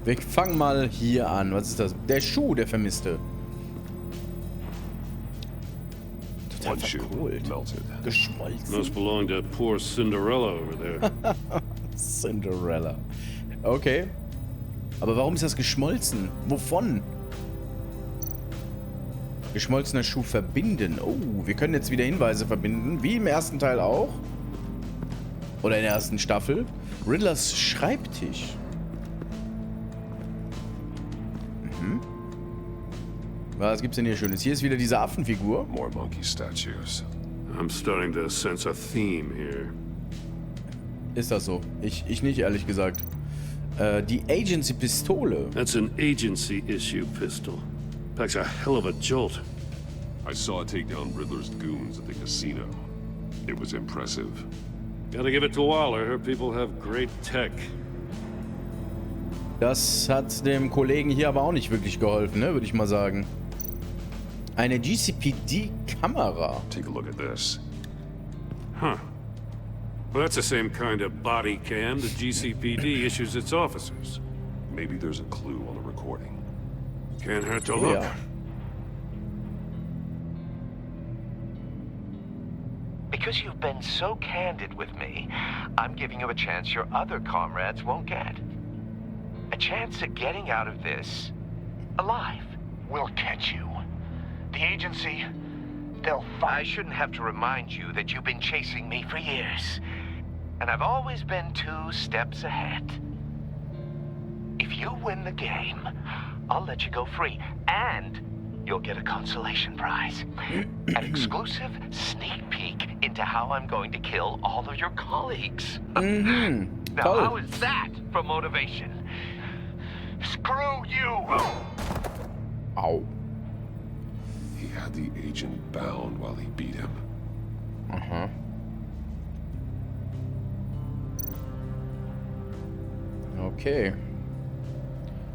Wir fangen mal hier an. Was ist das? Der Schuh, der Vermisste. Total verkohlt. Geschmolzen. Must belong to poor Cinderella over there. Cinderella. Okay. Aber warum ist das geschmolzen? Wovon? Geschmolzener Schuh verbinden. Oh, wir können jetzt wieder Hinweise verbinden. Wie im ersten Teil auch. Oder in der ersten Staffel. Riddlers Schreibtisch. Mhm. Was gibt's denn hier Schönes? Hier ist wieder diese Affenfigur. More monkey statues. I'm starting to sense a theme here. Ist das so? Ich nicht, ehrlich gesagt. Die Agency-Pistole. That's an agency-issue pistol. Packs a hell of a jolt. I saw it take down Riddler's goons at the casino. It was impressive. Gotta give it to Waller. Her people have great tech. Das hat dem Kollegen hier aber auch nicht wirklich geholfen, ne, würde ich mal sagen. Eine GCPD-Kamera. Take a look at this. Huh. Well, that's the same kind of body cam the GCPD issues its officers. Maybe there's a clue on the recording. Can't hurt to look. Ja. Because you've been so candid with me, I'm giving you a chance your other comrades won't get. A chance at getting out of this alive. We'll catch you. The agency, they'll I shouldn't have to remind you that you've been chasing me for years. And I've always been 2 steps ahead. If you win the game, I'll let you go free. And you'll get a consolation prize. An exclusive sneak peek into how I'm going to kill all of your colleagues. Now, how is that for motivation? screw you! Au. He had the agent bound while he beat him. Aha. Okay.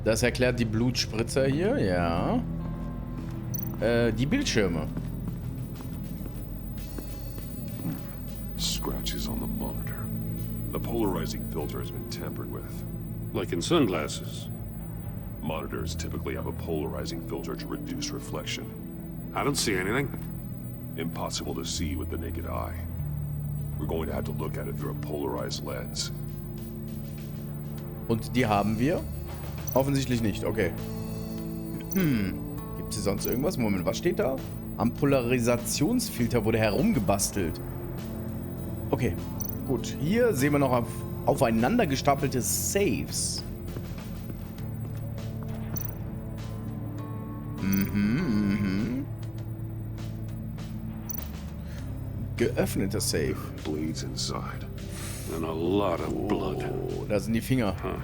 Das erklärt die Blutspritzer hier, ja. Die Bildschirme. Scratches on the monitor. The polarizing filter has been tampered with. Like in sunglasses. Monitors typically have a polarizing filter to reduce reflection. I don't see anything. Impossible to see with the naked eye. We're going to have to look at it through a polarized lens. Und die haben wir? Offensichtlich nicht, okay. Gibt es hier sonst irgendwas? Moment, was steht da? Am Polarisationsfilter wurde herumgebastelt. Okay, gut. Hier sehen wir noch aufeinander gestapelte Saves. Geöffneter Safe. Bleeds inside. And a lot of blood. Oh, da sind die Finger. Huh.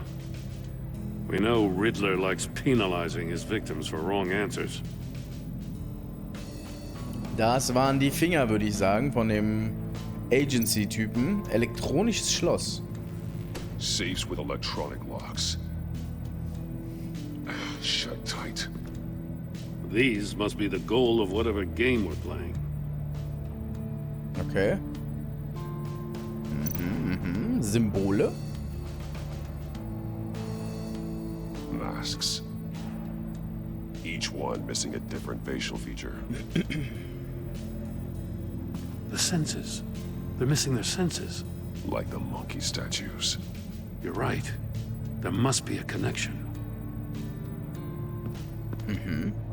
We know Riddler likes penalizing his victims for wrong answers. Das waren die Finger, würde ich sagen, von dem Agency-Typen. Elektronisches Schloss. Safes with electronic locks. Shut tight. These must be the goal of whatever game we're playing. Okay. Symbole. Masks. Each one missing a different facial feature. The senses. They're missing their senses. Like the monkey statues. You're right. There must be a connection.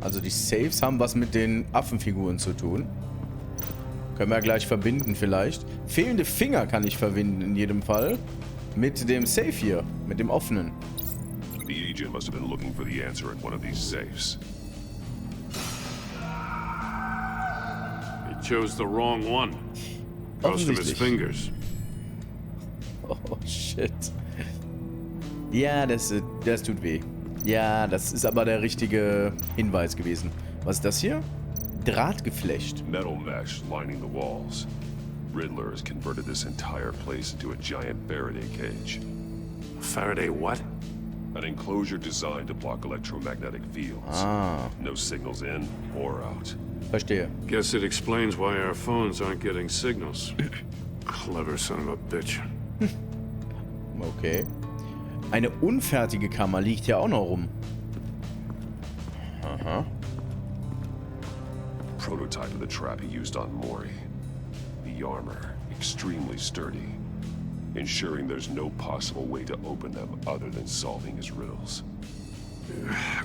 Also die Saves haben was mit den Affenfiguren zu tun. Können wir gleich verbinden vielleicht. Fehlende Finger kann ich verbinden in jedem Fall. Mit dem Safe hier. Mit dem offenen. The agent must have been looking for the answer in one of these safes. He chose the wrong one. Cost him his fingers. Oh shit. Ja, das tut weh. Ja, das ist aber der richtige Hinweis gewesen. Was ist das hier? Drahtgeflecht. Metal mesh lining the walls. Riddler has converted this entire place into a giant Faraday cage. Faraday what? An enclosure designed to block electromagnetic fields. Ah, No signals in or out. verstehe. Guess it explains why our phones aren't getting signals. Clever son of a bitch. Okay. Eine unfertige Kammer liegt hier auch noch rum. Aha. Prototype of the trap he used on Mori. The armor, extremely sturdy, ensuring there's no possible way to open them other than solving his riddles.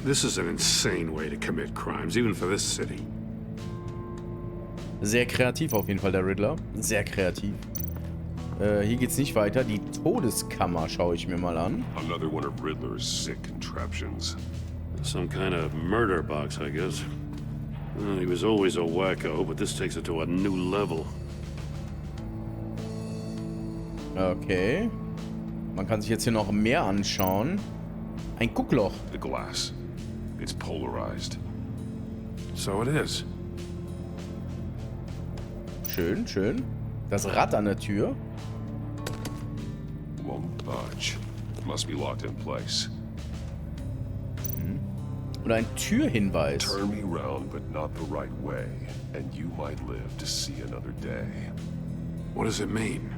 This is an insane way to commit crimes, even for this city. Sehr kreativ auf jeden Fall, der Riddler. Sehr kreativ. Hier geht's nicht weiter. Die Todeskammer schaue ich mir mal an. Another one of Riddler's sick contraptions. Some kind of murder box, I guess. He was always a wacko, but this takes it to a new level. Okay. Man kann sich jetzt hier noch mehr anschauen. Ein Guckloch. The glass. It's polarized. So it is. Schön, schön. Das Rad an der Tür. Won't budge. Must be locked in place. Und ein Türhinweis. Turn me round, but not the right way, and you might live to see another day. What does it mean?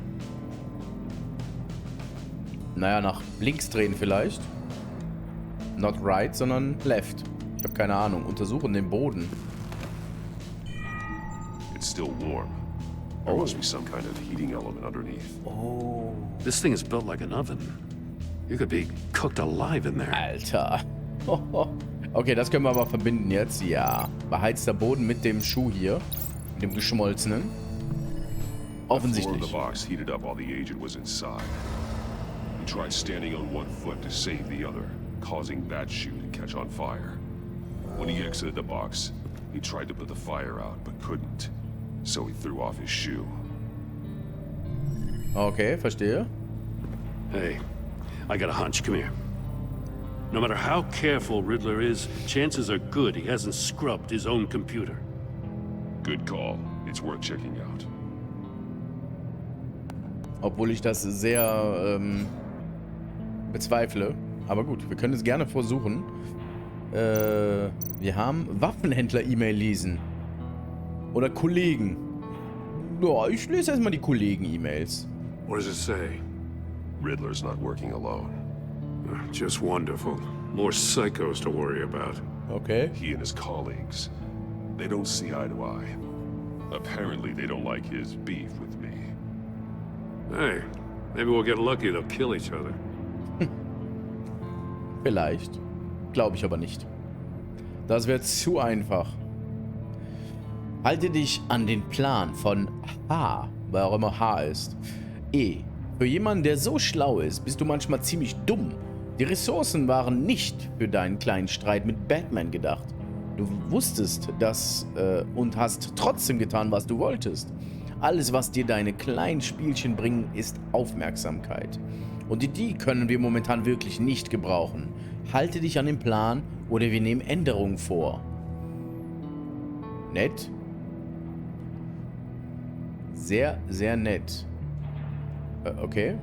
Naja, nach links drehen vielleicht. Not right, sondern left. Ich habe keine Ahnung. Untersuchen den Boden. It's still warm. There must be some kind of heating element underneath. Oh. This thing is built like an oven. You could be cooked alive in there. Alter. Okay, das können wir aber verbinden jetzt. Ja. Beheizter Boden mit dem Schuh hier. Mit dem geschmolzenen. The floor of Offensichtlich. the box heated up while the agent was inside. He tried standing on one foot to save the other, causing that shoe to catch on fire. When he exited the box, he tried to put the fire out, but couldn't. So he threw off his shoe. Okay, verstehe. Hey, I got a hunch. Come here. No matter how careful Riddler is, chances are good he hasn't scrubbed his own computer. Good call. It's worth checking out. Obwohl ich das sehr bezweifle. Aber gut, wir können es gerne versuchen. Wir haben Waffenhändler-E-Mail lesen. Oder Kollegen. Ja, ich lese erstmal die Kollegen-E-Mails. What does it say? Riddler's not working alone. Just wonderful. More psychos to worry about. Okay. He and his colleagues, they don't see eye to eye. Apparently, they don't like his beef with me. Hey, maybe we'll get lucky. They'll kill each other. Vielleicht. Glaube ich aber nicht. Das wird zu einfach. Halte dich an den Plan von H, wer auch immer H ist. E. Für jemanden, der so schlau ist, bist du manchmal ziemlich dumm. Die Ressourcen waren nicht für deinen kleinen Streit mit Batman gedacht. Du wusstest das und hast trotzdem getan, was du wolltest. Alles, was dir deine kleinen Spielchen bringen, ist Aufmerksamkeit. Und die können wir momentan wirklich nicht gebrauchen. Halte dich an den Plan oder wir nehmen Änderungen vor. Nett. Sehr, sehr nett. Okay.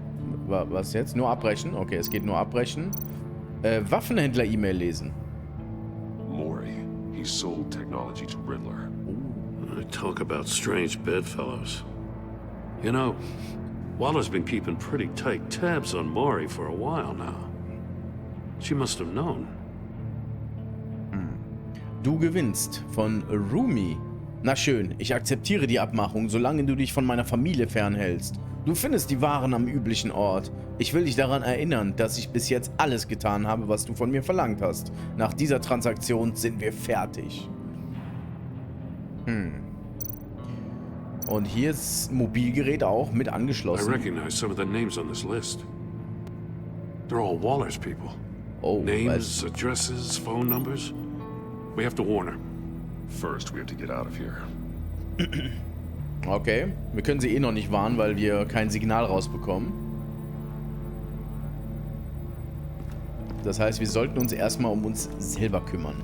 Was jetzt? Nur abbrechen? Okay, es geht nur abbrechen. Waffenhändler-E-Mail lesen. Mori, he sold technology to Riddler. I talk about strange bedfellows. You know, Waller's been keeping pretty tight tabs on Mori for a while now. She must have known. Du gewinnst von Rumi. Na schön, ich akzeptiere die Abmachung, solange du dich von meiner Familie fernhältst. Du findest die Waren am üblichen Ort. Ich will dich daran erinnern, dass ich bis jetzt alles getan habe, was du von mir verlangt hast. Nach dieser Transaktion sind wir fertig. Und hier ist Mobilgerät auch mit I angeschlossen. recognize some of the names on this list. They're all Waller's people. Oh, Names, addresses, phone numbers. We have to warn her. First, we have to get out of here. Okay, wir können sie eh noch nicht warnen, weil wir kein Signal rausbekommen. Das heißt, wir sollten uns erstmal um uns selber kümmern.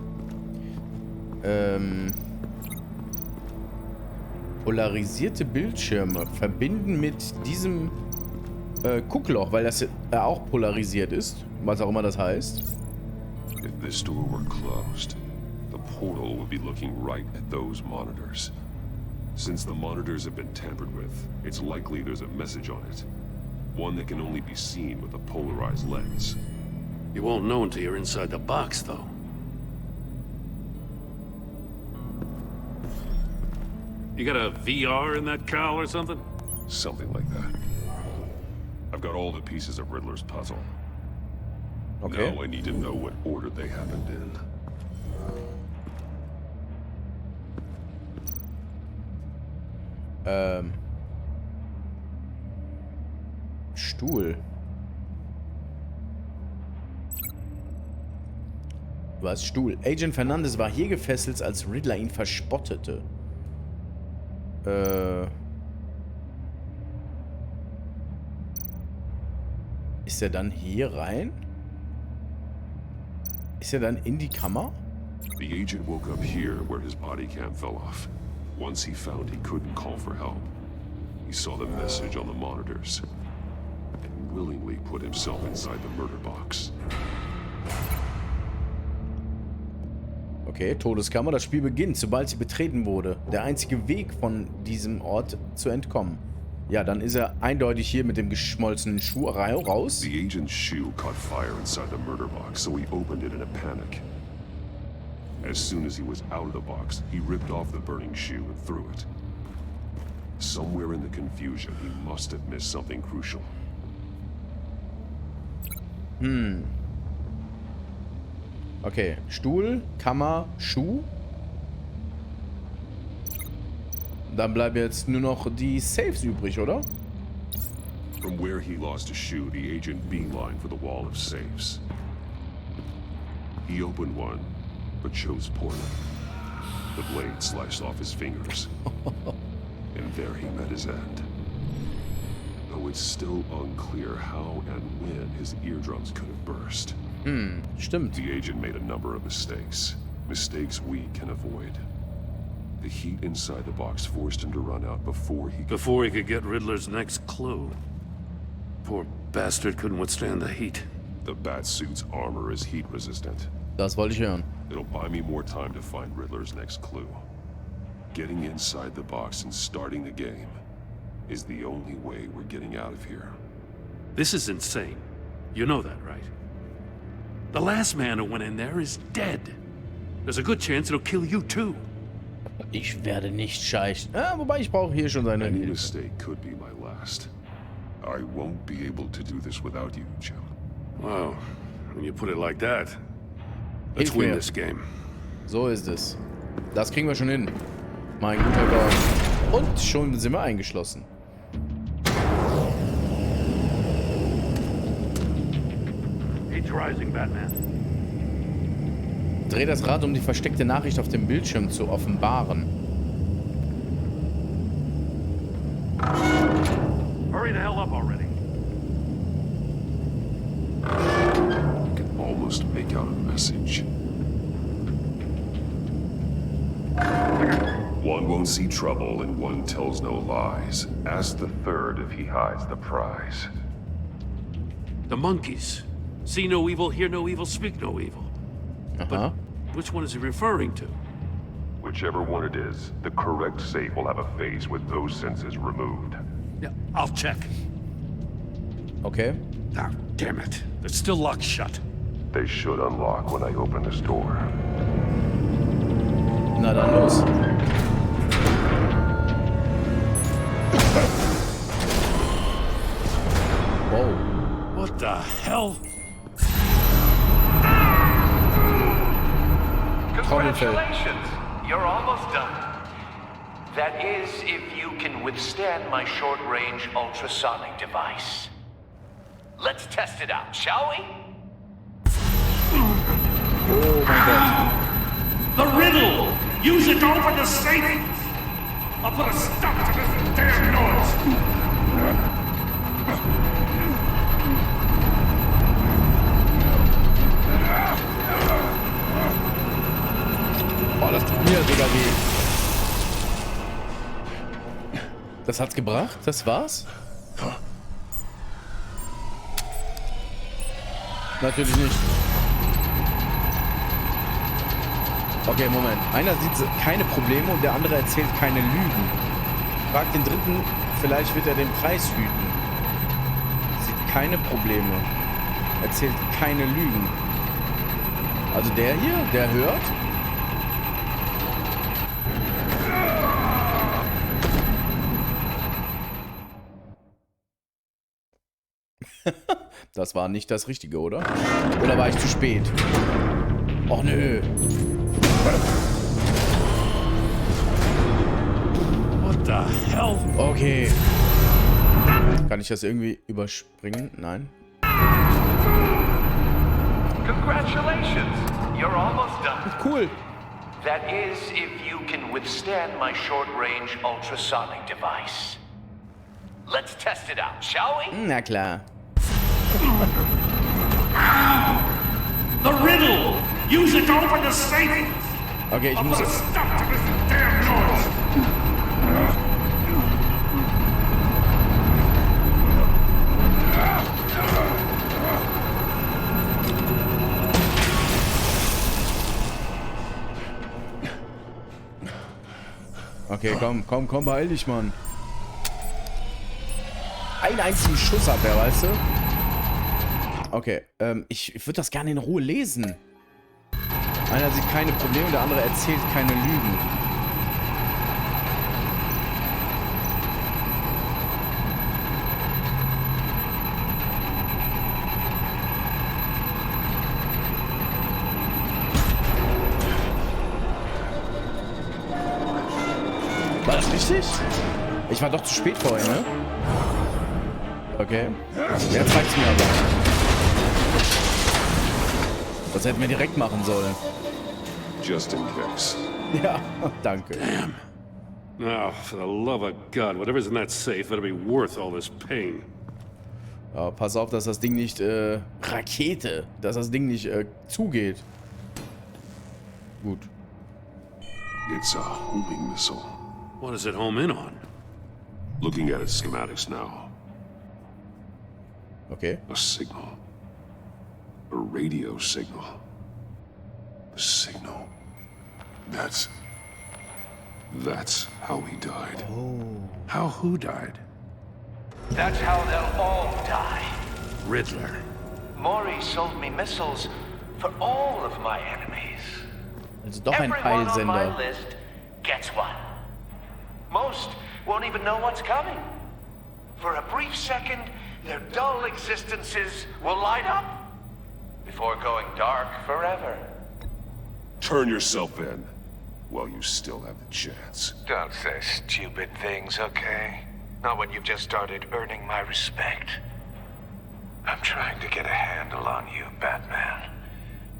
Polarisierte Bildschirme verbinden mit diesem Guckloch, weil das auch polarisiert ist, was auch immer das heißt. If this door were closed, the portal would be looking right at those monitors. Since the monitors have been tampered with, it's likely there's a message on it. One that can only be seen with a polarized lens. You won't know until you're inside the box, though. You got a VR in that cowl or something? Something like that. I've got all the pieces of Riddler's puzzle. Okay. Now I need to know what order they happened in. Stuhl. Was? Stuhl. Agent Fernandez war hier gefesselt, als Riddler ihn verspottete. Ist er dann hier rein? Ist er dann in die Kammer? The agent woke up here where his body cam fell off. Once he found he couldn't call for help, he saw the message on the monitors and willingly put himself inside the murder box. Okay, Todeskammer. Das Spiel beginnt, sobald sie betreten wurde. Der einzige Weg, von diesem Ort zu entkommen. Ja, dann ist er eindeutig hier mit dem geschmolzenen Schuh raus. The agent's shoe caught fire inside the murder box, so he opened it in a panic. As soon as he was out of the box, he ripped off the burning shoe and threw it. Somewhere in the confusion, he must have missed something crucial. Okay, Stuhl, Kammer, Schuh. Dann bleiben jetzt nur noch die Safes übrig, oder? From where he lost a shoe, the agent beelined for the wall of safes. He opened one, but chose poorly. The blade sliced off his fingers. And there he met his end. Though it's still unclear how and when his eardrums could have burst. Stimmt. The agent made a number of mistakes. Mistakes we can avoid. The heat inside the box forced him to run out before he could get Riddler's next clue. Poor bastard couldn't withstand the heat. The Batsuit's armor is heat resistant. Das wollte ich hören. It'll buy me more time to find Riddler's next clue. Getting inside the box and starting the game is the only way we're getting out of here. This is insane. You know that, right? The last man who went in there is dead. There's a good chance it'll kill you too. Ich werde nicht scheißen. Wobei ich brauche hier schon seine Any Hilfe. mistake could be my last. I won't be able to do this without you, Jim. Wow, when you put it like that, let's Hilf win mir. this game. So ist es. Das kriegen wir schon hin. Mein guter Gott. Und schon sind wir eingeschlossen. Heat's rising, Batman. Dreh das Rad, um die versteckte Nachricht auf dem Bildschirm zu offenbaren. Hurry the hell up already. I can almost make out a message. One won't see trouble and one tells no lies. Ask the third if he hides the prize. The monkeys. See no evil, hear no evil, speak no evil. Aha. Which one is he referring to? Whichever one it is, the correct safe will have a face with those senses removed. Yeah, I'll check. Okay. Ah, damn it. They're still locked shut. They should unlock when I open this door. Na dann los. Wow. What the hell? Congratulations! You're almost done. That is, if you can withstand my short-range ultrasonic device. Let's test it out, shall we? Oh mein Gott. The riddle! Use it to open the safe! I'll put a stop to this damn noise! Boah, das tut mir sogar weh. Das hat's gebracht? Das war's? Natürlich nicht. Okay, Moment. Einer sieht keine Probleme und der andere erzählt keine Lügen. Frag den dritten, vielleicht wird er den Preis hüten. Sieht keine Probleme. erzählt keine Lügen. Also der hier, der hört. Das war nicht das Richtige, oder? Oder war ich zu spät? Och nö. What the hell? Okay. Kann ich das irgendwie überspringen? Nein. Congratulations! You're almost done. Cool. That is, if you can withstand my short-range ultrasonic device. Let's test it out, shall we? Na klar. The riddle! Use it to open the safe! Okay, ich I'll muss... put a stop to this damn noise! Okay, komm, beeil dich, Mann. Einen einzigen Schuss hat der, weißt du? Okay, ich würde das gerne in Ruhe lesen. Einer sieht keine Probleme, der andere erzählt keine Lügen. War das richtig? Ich war doch zu spät vorhin, ne? Okay. Jetzt reicht's mir aber. Das hätten wir direkt machen sollen. Just in case. Ja, danke. Damn. Now, for the love of God, whatever's in that safe better be worth all this pain. Ja, pass auf, dass das Ding nicht, Rakete, dass das Ding nicht, zugeht. Gut. It's a homing missile. What does it home in on? Looking at its schematics now. Okay. A signal. A radio signal. A signal. That's how he died. How who died? That's how they'll all die. Riddler. Maury sold me missiles for all of my enemies. Also doch ein Everyone on my Peilsender. list gets one. Most won't even know what's coming. For a brief second, their dull existences will light up before going dark forever. Turn yourself in while you still have the chance. Don't say stupid things, okay? Not when you've just started earning my respect. I'm trying to get a handle on you, Batman.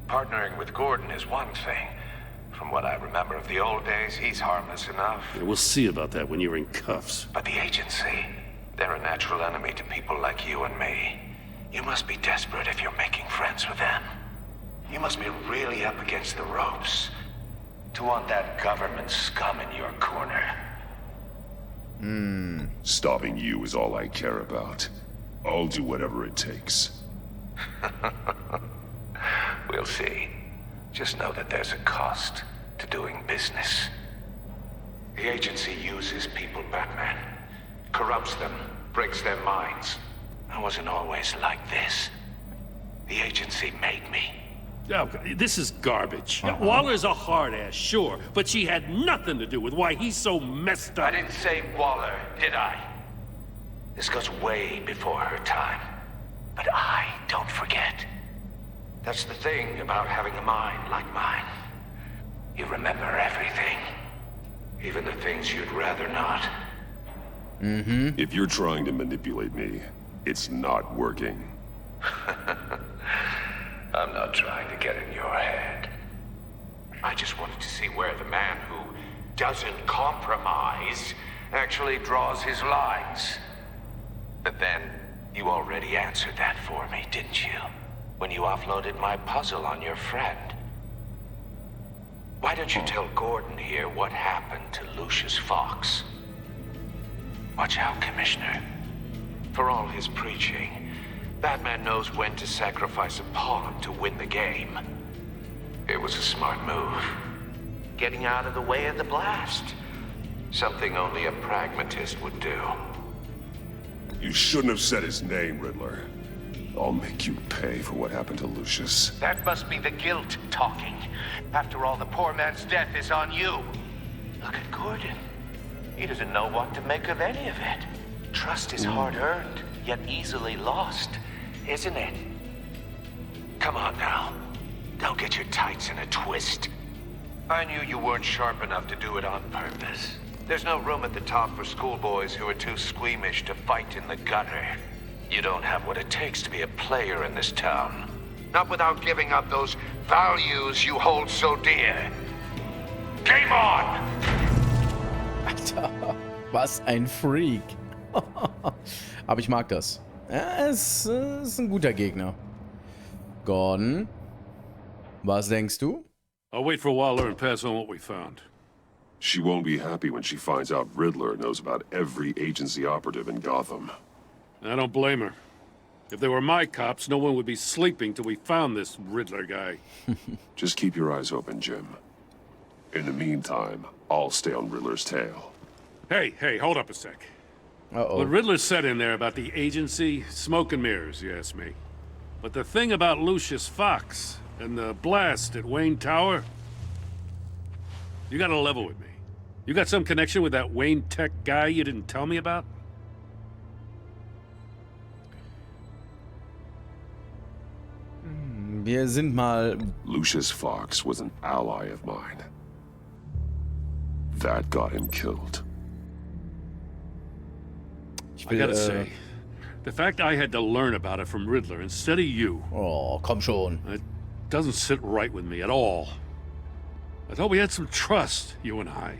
Partnering with Gordon is one thing. From what I remember of the old days, he's harmless enough. Yeah, we'll see about that when you're in cuffs. But the agency, they're a natural enemy to people like you and me. You must be desperate if you're making friends with them. You must be really up against the ropes to want that government scum in your corner. Stopping you is all I care about. I'll do whatever it takes. We'll see. Just know that there's a cost to doing business. The agency uses people, Batman. Corrupts them, breaks their minds. I wasn't always like this. The agency made me. Oh, this is garbage. Waller's a hard-ass, sure, but she had nothing to do with why he's so messed I up. didn't say Waller, did I? This goes way before her time. But I don't forget. That's the thing about having a mind like mine. You remember everything. Even the things you'd rather not. If you're trying to manipulate me, it's not working. I'm not trying to get in your head. I just wanted to see where the man who doesn't compromise actually draws his lines. But then, you already answered that for me, didn't you? When you offloaded my puzzle on your friend. Why don't you tell Gordon here what happened to Lucius Fox? Watch out, Commissioner. For all his preaching, Batman knows when to sacrifice a pawn to win the game. It was a smart move. Getting out of the way of the blast. Something only a pragmatist would do. You shouldn't have said his name, Riddler. I'll make you pay for what happened to Lucius. That must be the guilt talking. After all, the poor man's death is on you. Look at Gordon. He doesn't know what to make of any of it. Trust is hard-earned, yet easily lost, isn't it? Come on now. Don't get your tights in a twist. I knew you weren't sharp enough to do it on purpose. There's no room at the top for schoolboys who are too squeamish to fight in the gutter. You don't have what it takes to be a player in this town. Not without giving up those values you hold so dear. Game on! Alter, was ein Freak. Aber ich mag das. Ja, es ist ein guter Gegner. Gordon, was denkst du? I'll wait for Waller and pass on what we found. She won't be happy when she finds out Riddler knows about every agency operative in Gotham. I don't blame her. If they were my cops, no one would be sleeping till we found this Riddler guy. Just keep your eyes open, Jim. In the meantime, I'll stay on Riddler's tail. Hey, hold up a sec. Uh-oh. What Riddler said in there about the agency, smoke and mirrors, you ask me. But the thing about Lucius Fox and the blast at Wayne Tower, you gotta level with me. You got some connection with that Wayne Tech guy you didn't tell me about? Wir sind mal... Lucius Fox was an ally of mine. That got him killed. I gotta say, the fact I had to learn about it from Riddler instead of you, Oh, komm schon. it doesn't sit right with me at all. I thought we had some trust, you and I.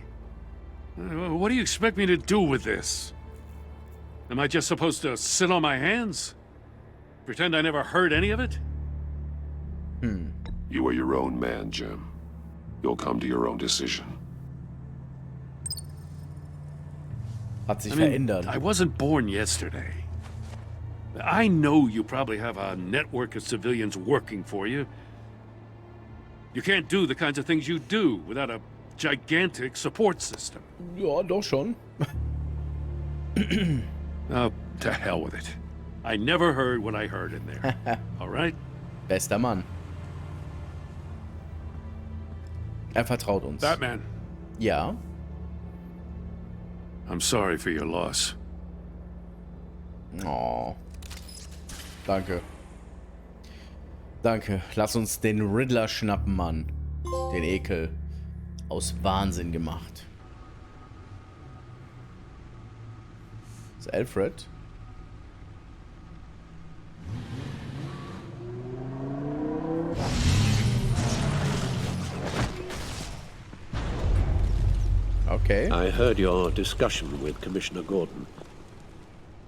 What do you expect me to do with this? Am I just supposed to sit on my hands? Pretend I never heard any of it? You are your own man, Jim. You'll come to your own decision. Hat sich I mean, verändert. I wasn't born yesterday. I know you probably have a network of civilians working for you. You can't do the kinds of things you do without a gigantic support system. Ja, doch schon. Oh, to hell with it. I never heard what I heard in there. All right? Bester Mann. Vertraut uns. Batman, Ja. I'm sorry for your loss. Oh. Danke. Danke. Lass uns den Riddler schnappen, Mann. Den Ekel. Aus Wahnsinn gemacht. Ist Alfred? Okay. I heard your discussion with Commissioner Gordon.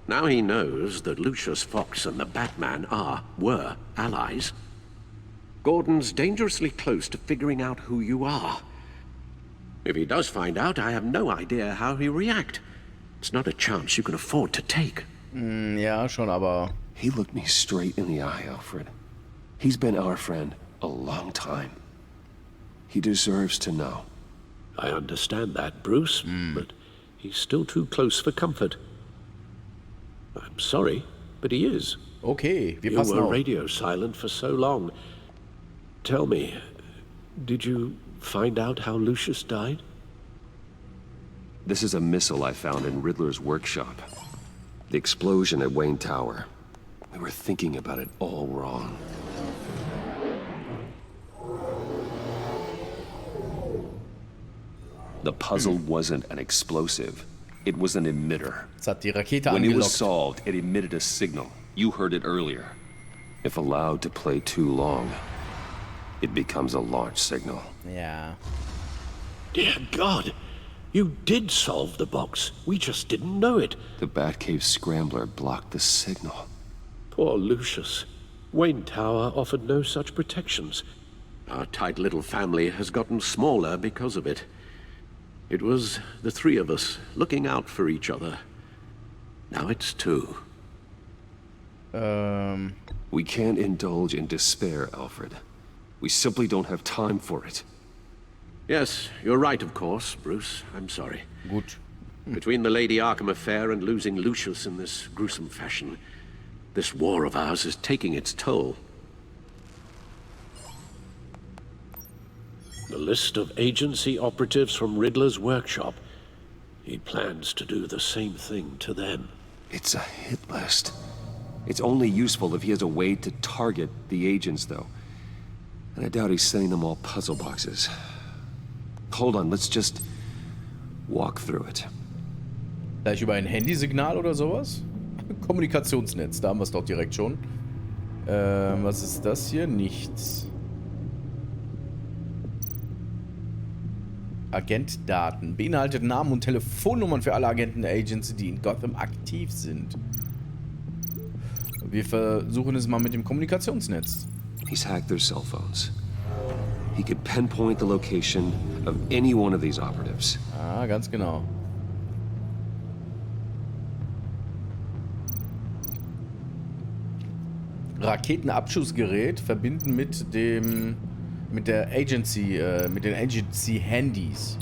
Now he knows that Lucius Fox and the Batman were allies. Gordon's dangerously close to figuring out who you are. If he does find out, I have no idea how he'll react. It's not a chance you can afford to take. Ja, schon, aber... He looked me straight in the eye, Alfred. He's been our friend a long time. He deserves to know. I understand that, Bruce, but he's still too close for comfort. I'm sorry, but he is. Okay, wir You passen were auf. radio silent for so long. Tell me, did you find out how Lucius died? This is a missile I found in Riddler's workshop. The explosion at Wayne Tower. We were thinking about it all wrong. The puzzle wasn't an explosive. It was an emitter. Jetzt hat die Rakete When it was angelockt. solved, it emitted a signal. You heard it earlier. If allowed to play too long, it becomes a launch signal. Ja. Dear God, you did solve the box. We just didn't know it. The Batcave Scrambler blocked the signal. Poor Lucius. Wayne Tower offered no such protections. Our tight little family has gotten smaller because of it. It was the three of us looking out for each other. Now it's two. We can't indulge in despair, Alfred. We simply don't have time for it. Yes, you're right, of course, Bruce. I'm sorry. Gut. Between the Lady Arkham affair and losing Lucius in this gruesome fashion, This war of ours is taking its toll. The list of agency operatives from Riddler's workshop. He plans to do the same thing to them. It's a hit list. It's only useful if he has a way to target the agents, though. And I doubt he's sending them all puzzle boxes. Hold on, let's just walk through it. Vielleicht über ein Handysignal oder sowas? Kommunikationsnetz, da haben wir es doch direkt schon. Was ist das hier? Nichts. Agentdaten. Beinhaltet Namen und Telefonnummern für alle Agenten der Agency, die in Gotham aktiv sind. Wir versuchen es mal mit dem Kommunikationsnetz. He's hacked their cell phones. He could pinpoint the location of any one of these operatives. Ah, ganz genau. Raketenabschussgerät verbinden mit den Agency Handys.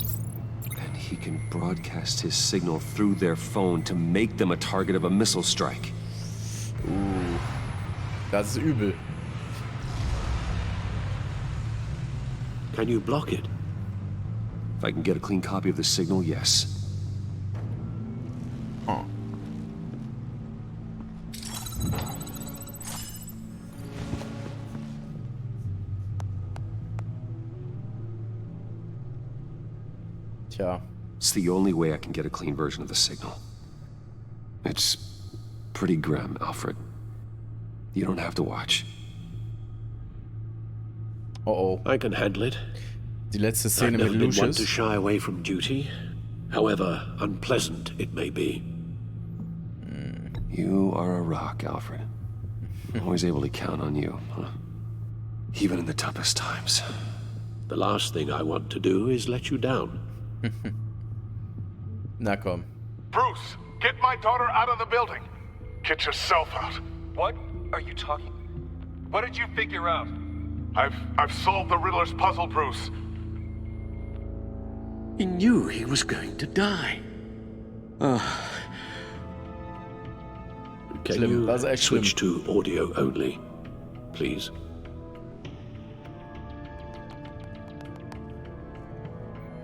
And he can broadcast his signal through their phone to make them a target of a missile strike. Das ist übel. Can you block it? If I can get a clean copy of the signal, yes. Huh. Tja. It's the only way I can get a clean version of the signal. It's pretty grim, Alfred. You don't have to watch. Oh. I can handle it. Die letzte Szene I've mit never been one Lucius. to shy away from duty, however unpleasant it may be. You are a rock, Alfred. I'm always able to count on you, huh? Even in the toughest times. The last thing I want to do is let you down. Na komm. Bruce, get my daughter out of the building. Get yourself out. What are you talking? What did you figure out? I've solved the Riddler's puzzle, Bruce. He knew he was going to die. Can Schlimm, das ist you echt switch to audio only, please?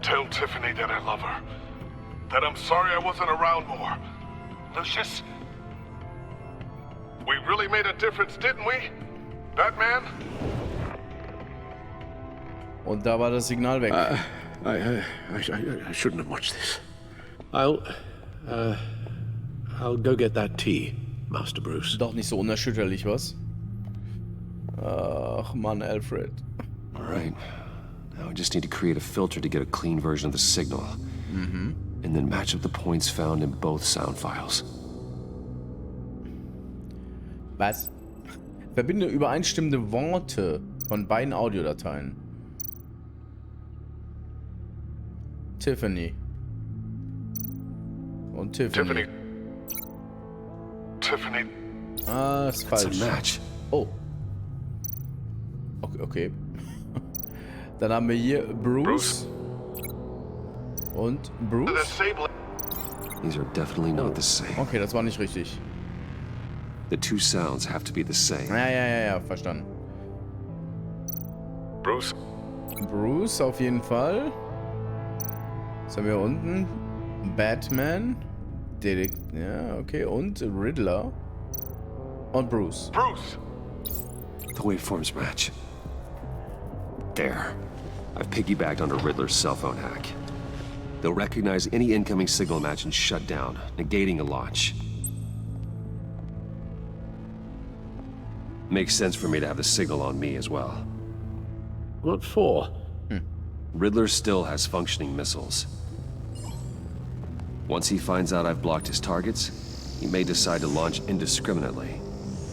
Tell Tiffany that I love her. That I'm sorry I wasn't around more. Lucius? We really made a difference, didn't we? Batman? Und da war das Signal weg. I shouldn't have watched this. I'll go get that tea, Master Bruce. Doch nicht so unerschütterlich, was? Ach Mann, Alfred. All right. Now I just need to create a filter to get a clean version of the signal. And then match up the points found in both sound files. Was? Verbinde übereinstimmende Worte von beiden Audiodateien. Tiffany. Und Tiffany. Tiffany. Ah, ist That's falsch. a match. Oh. Okay. Dann haben wir hier Bruce. Und Bruce. These are definitely not the same. Okay, das war nicht richtig. The two sounds have to be the same. Ja, verstanden. Bruce. Bruce auf jeden Fall. Was haben wir unten? Batman. Ja, okay. Und Riddler. Und Bruce. Bruce. The waveforms match. There. I've piggybacked onto Riddler's cell phone hack. They'll recognize any incoming signal match and shut down, negating a launch. Makes sense for me to have the signal on me as well. What for? Riddler still has functioning missiles. Once he finds out I've blocked his targets, he may decide to launch indiscriminately.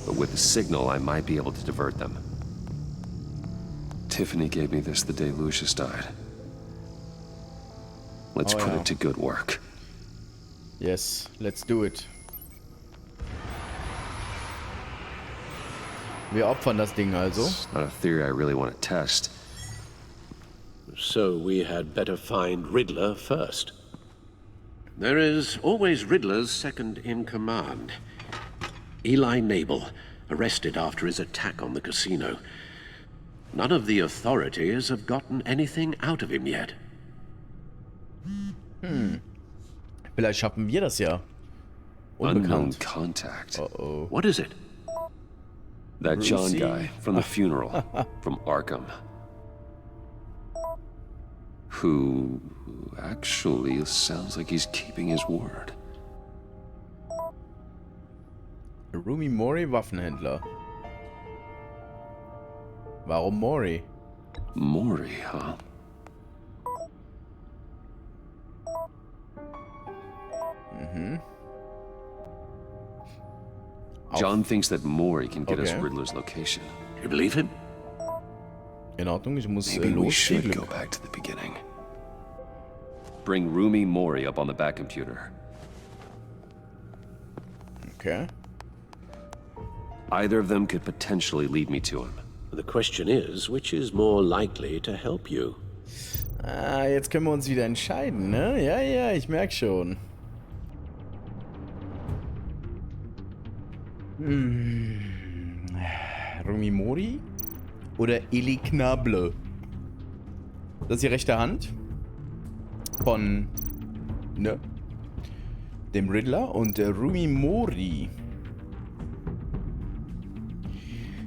But with the signal, I might be able to divert them. Tiffany gave me this the day Lucius died. Let's put it to good work. Yes, let's do it. Wir opfern das Ding also. It's not a theory I really want to test. So we had better find Riddler first. There is always Riddler's second in command. Eli Nabel, arrested after his attack on the casino. None of the authorities have gotten anything out of him yet. Vielleicht schaffen wir das ja. Unknown Unbekannt. contact. Uh-oh. What is it? That John Brucey. guy from the funeral, from Arkham. Who actually sounds like he's keeping his word. Rumi Mori, Waffenhändler. Warum Mori? Mori, huh? John thinks that Mori can get us Okay. Riddler's location. You believe him? In Ordnung, ich muss Maybe we should losgehen. go back to the beginning. Bring Rumi Mori up on the back computer. Okay. Either of them could potentially lead me to him. The question is, which is more likely to help you? Ah, jetzt können wir uns wieder entscheiden, ne? Ja, ja, ich merk schon. Rumi Mori oder Eli Knable? Das ist die rechte Hand von, ne? Dem Riddler und Rumi Mori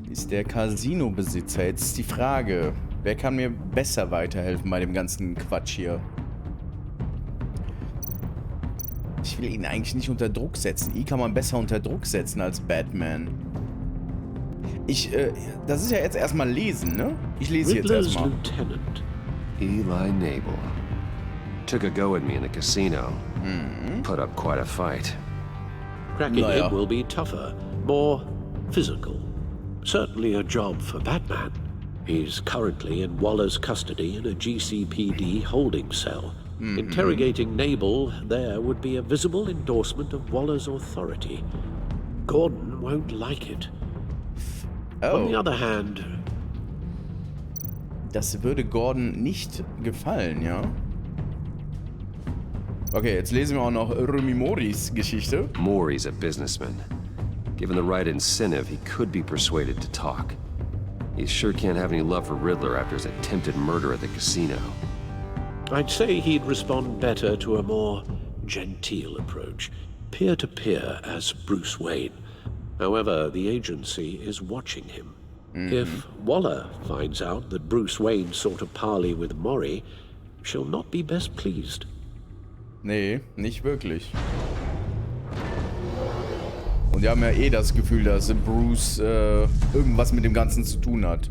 ist der Casino-Besitzer. Jetzt ist die Frage, wer kann mir besser weiterhelfen bei dem ganzen Quatsch hier? Ich will ihn eigentlich nicht unter Druck setzen. Ihn kann man besser unter Druck setzen als Batman. Das ist ja jetzt erstmal lesen, ne? Ich lese jetzt Riddler's erstmal. lieutenant. Eli Nabel. Took a go at me in the casino. Put up quite a fight. Cracking Naja. him will be tougher, more physical. Certainly a job for Batman. He's currently in Waller's custody in a GCPD holding cell. Interrogating Nabel there would be a visible endorsement of Waller's authority. Gordon won't like it. On the Oh, other hand, das würde Gordon nicht gefallen, ja? Okay, jetzt lesen wir auch noch Rumi Moris Geschichte. Mori's a businessman. Given the right incentive, he could be persuaded to talk. He sure can't have any love for Riddler after his attempted murder at the casino. I'd say he'd respond better to a more genteel approach, peer-to-peer as Bruce Wayne. However, the agency is watching him. If Waller finds out that Bruce Wayne sought a parley with Mori, she'll not be best pleased. Nee, nicht wirklich. Und wir haben ja eh das Gefühl, dass Bruce irgendwas mit dem Ganzen zu tun hat.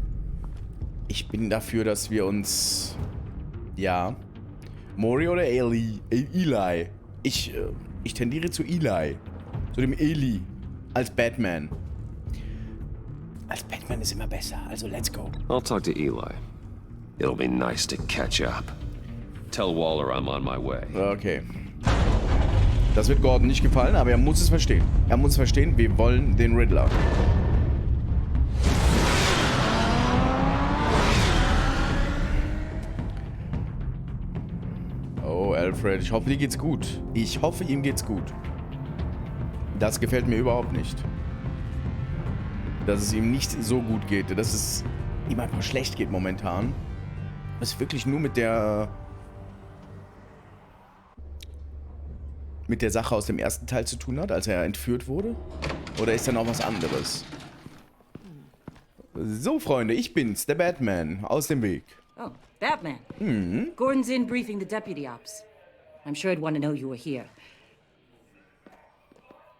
Ich bin dafür, dass wir uns... Ja. Mori oder Eli? Eli. Ich tendiere zu Eli. Zu dem Eli. Als Batman. Als Batman ist immer besser, also let's go. I'll talk to Eli. It'll be nice to catch up. Tell Waller I'm on my way. Okay. Das wird Gordon nicht gefallen, aber er muss es verstehen. Er muss verstehen, wir wollen den Riddler. Oh, Alfred, ich hoffe, dir geht's gut. Ich hoffe, ihm geht's gut. Das gefällt mir überhaupt nicht. Dass es ihm nicht so gut geht, dass es ihm einfach schlecht geht momentan. Das ist wirklich nur mit der Sache aus dem ersten Teil zu tun hat, als er entführt wurde? Oder ist da noch was anderes? So, Freunde, ich bin's, der Batman. Aus dem Weg. Oh, Batman. Gordon's in briefing the deputy ops. I'm sure I'd want to know you were here.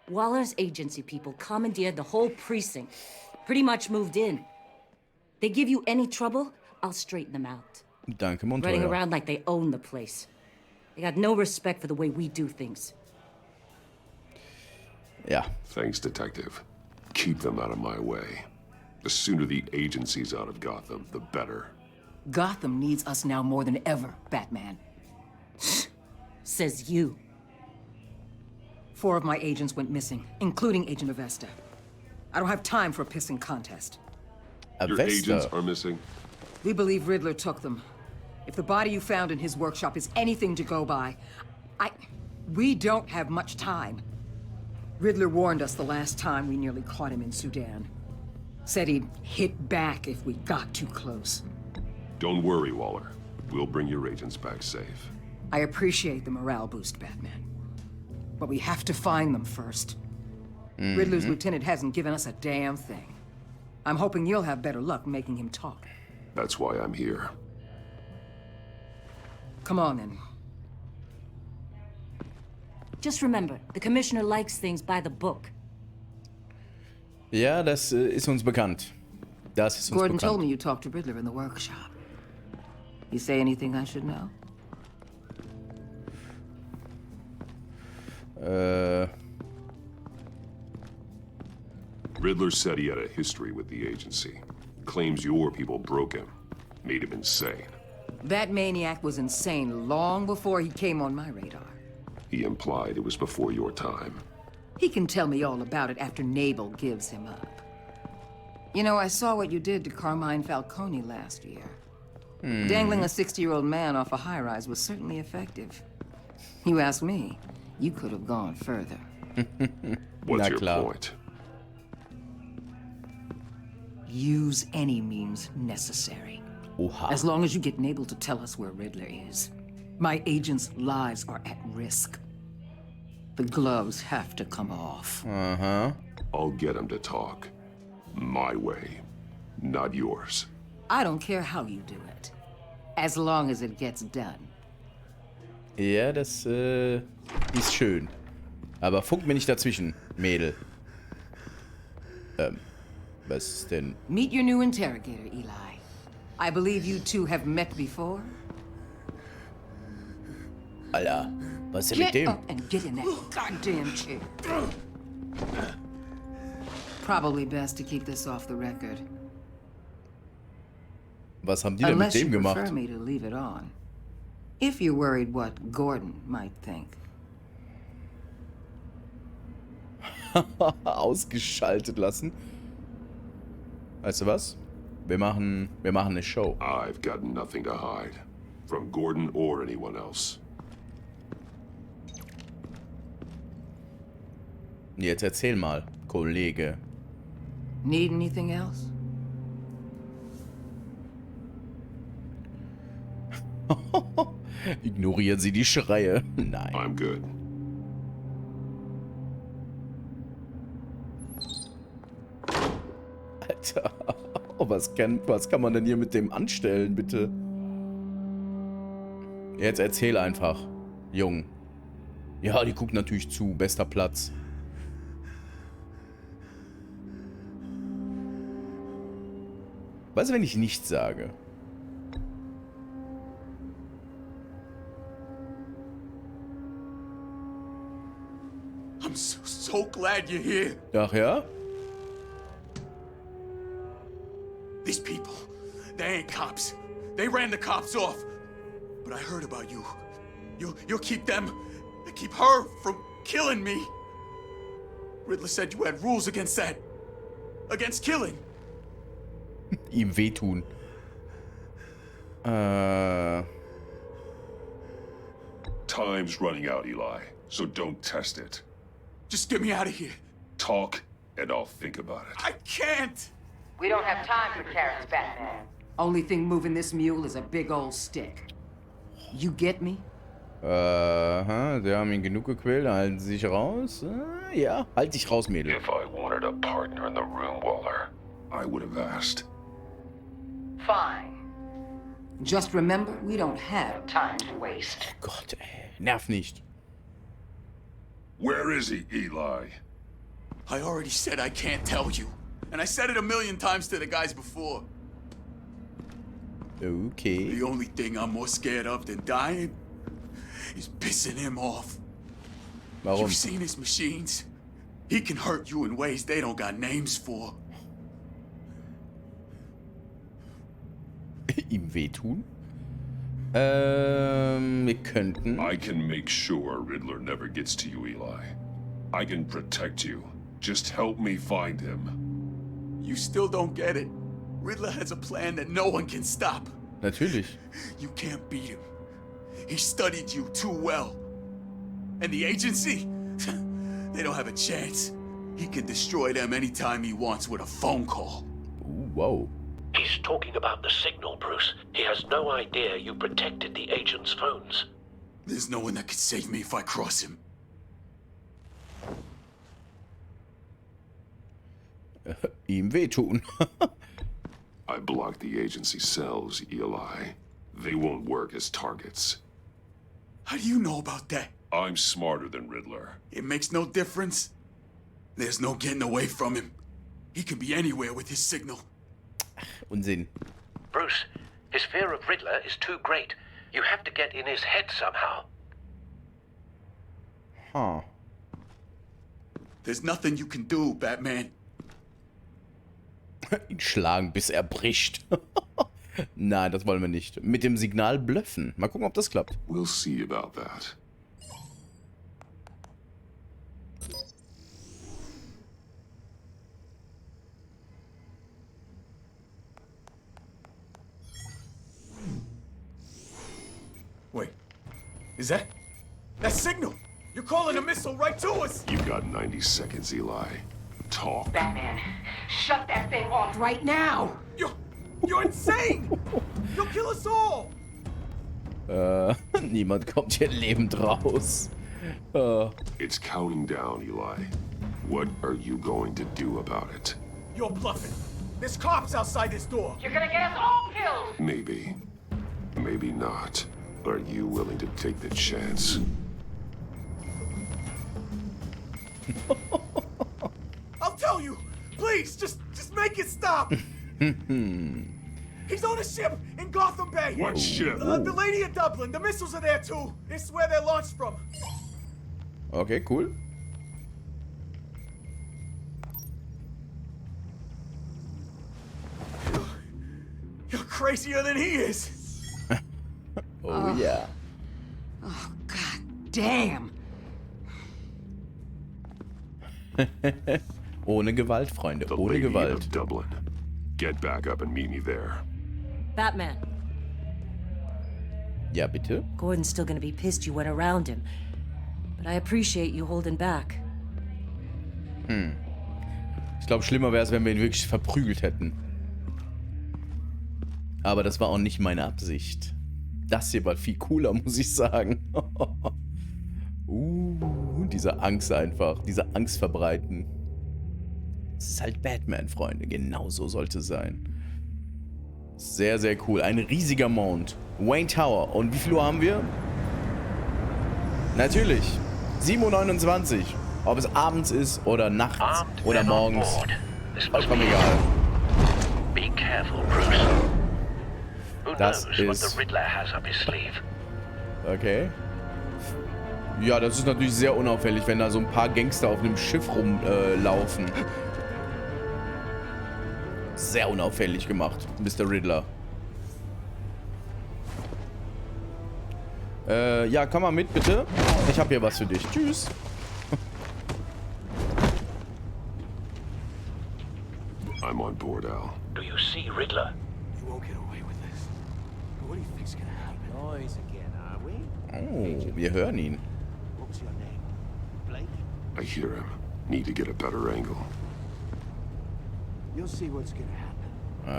Waller's agency people commandeered the whole precinct. Pretty much moved in. They give you any trouble, I'll straighten them out. Danke, Running Montoya. around like they own the place. They got no respect for the way we do things. Ja. Thanks, Detective. Keep them out of my way. The sooner the agency's out of Gotham, the better. Gotham needs us now more than ever, Batman. Says you. 4 of my agents went missing, including Agent Avesta. I don't have time for a pissing contest. Your agents Avesta. are missing? We believe Riddler took them. If the body you found in his workshop is anything to go by, we don't have much time. Riddler warned us the last time we nearly caught him in Sudan. Said he'd hit back if we got too close. Don't worry, Waller. We'll bring your agents back safe. I appreciate the morale boost, Batman. But we have to find them first. Riddler's lieutenant hasn't given us a damn thing. I'm hoping you'll have better luck making him talk. That's why I'm here. Come on, then. Just remember, the commissioner likes things by the book. Ja, das ist uns bekannt. Das ist uns Gordon bekannt. told me you talked to Riddler in the workshop. You say anything I should know? Riddler said he had a history with the agency. Claims your people broke him. Made him insane. That maniac was insane long before he came on my radar. He implied it was before your time. He can tell me all about it after Nabel gives him up. You know, I saw what you did to Carmine Falcone last year. Dangling a 60-year-old man off a high-rise was certainly effective. You ask me, you could have gone further. What's your point? Use any means necessary. Oha. As long as you get Nabel to tell us where Riddler is. My agents' lives are at risk. The gloves have to come off. I'll get him to talk. My way, not yours. I don't care how you do it. As long as it gets done. Ja, das ist schön. Aber funk mir nicht dazwischen, Mädel. Was ist denn? Meet your new interrogator, Eli. I believe you two have met before. Alter, was ist denn mit Get dem? up and get in that goddamn chair. Probably best to keep this off the record. Was haben die denn mit Unless you dem gemacht? prefer me to leave it on. If you're worried what Gordon might think. Ausgeschaltet lassen. Weißt du was? Wir machen eine Show. I've got nothing to hide. From Gordon or anyone else. Jetzt erzähl mal, Kollege. Need anything else? Ignorieren Sie die Schreie. Nein. I'm good. Alter. Oh, was kann man denn hier mit dem anstellen, bitte? Jetzt erzähl einfach. Jung. Ja, die guckt natürlich zu. Bester Platz. Was, wenn ich nichts sage? I'm so glad you're here. Ach ja? These people, they ain't cops. They ran the cops off. But I heard about you. You'll keep them, keep her from killing me. Riddler said you had rules against that. Against killing. Ihm wehtun. Time's running out, Eli, so don't test it. Just get me out of here. Talk, and I'll think about it. I can't. We don't have time for carrots, Batman. Only thing moving this mule is a big old stick. You get me? Sie haben ihn genug gequält, halten Sie sich raus. Ja, halt dich raus, Mädel. If I wanted a partner in the room, Waller, I would have asked. Fine. Just remember, we don't have time to waste. Gott, ey. Nerv nicht. Where is he, Eli? I already said I can't tell you. And I said it a million times to the guys before. Okay. The only thing I'm more scared of than dying is pissing him off. Warum? You've seen his machines. He can hurt you in ways they don't got names for. Ihm wehtun? Wir könnten... I can make sure Riddler never gets to you, Eli. I can protect you. Just help me find him. You still don't get it. Riddler has a plan that no one can stop. Natürlich. You can't beat him. He studied you too well. And the agency? They don't have a chance. He can destroy them anytime he wants with a phone call. Ooh, whoa. He's talking about the signal, Bruce. He has no idea you protected the agent's phones. There's no one that can save me if I cross him. Ihm wehtun. I blocked the agency cells, Eli. They won't work as targets. How do you know about that? I'm smarter than Riddler. It makes no difference. There's no getting away from him. He can be anywhere with his signal. Unsinn. Bruce, his fear of Riddler is too great. You have to get in his head somehow. Huh. There's nothing you can do, Batman. Ihn schlagen, bis er bricht. Nein, das wollen wir nicht. Mit dem Signal blöffen. Mal gucken, ob das klappt. We'll see about that. Wait, is that signal? You're calling a missile right to us! You've got 90 seconds, Eli. Talk. Batman, shut that thing off right now! You're insane! You'll kill us all! Niemand kommt hier lebend raus. It's counting down, Eli. What are you going to do about it? You're bluffing. There's cops outside this door. You're gonna get us all killed! Maybe. Maybe not. Are you willing to take the chance? I'll tell you! Please, just make it stop! He's on a ship in Gotham Bay! What ship? The Lady of Dublin. The missiles are there too. It's where they're launched from. Okay, cool. You're crazier than he is. Oh yeah. Oh, god damn! Ohne Gewalt, Freunde. The Ohne Lady Gewalt. of Dublin. Get back up and meet me there. Batman, Ja, bitte? Gordon's still gonna be pissed you went around him. But I appreciate you holding back. Ich glaube, schlimmer wäre es, wenn wir ihn wirklich verprügelt hätten. Aber das war auch nicht meine Absicht. Das hier war viel cooler, muss ich sagen. Diese Angst einfach. Diese Angst verbreiten. Es ist halt Batman, Freunde. Genau so sollte es sein. Sehr, sehr cool. Ein riesiger Mount. Wayne Tower. Und wie viel Uhr haben wir? Natürlich. 7:29 Uhr. Ob es abends ist oder nachts oder morgens. Vollkommen egal. Be careful, Bruce. Who Das knows what ist... the Riddler has up his sleeve? Okay. Ja, das ist natürlich sehr unauffällig, wenn da so ein paar Gangster auf einem Schiff rumlaufen. Sehr unauffällig gemacht, Mr. Riddler. Ja, komm mal mit, bitte. Ich hab hier was für dich. Tschüss. I'm on board, Al. Do you see Riddler? You won't get away with this. What do you think's gonna happen? Noise again, are we? Oh, wir hören ihn. What's your name? Blake? I hear him. Need to get a better angle. You'll see what's gonna happen.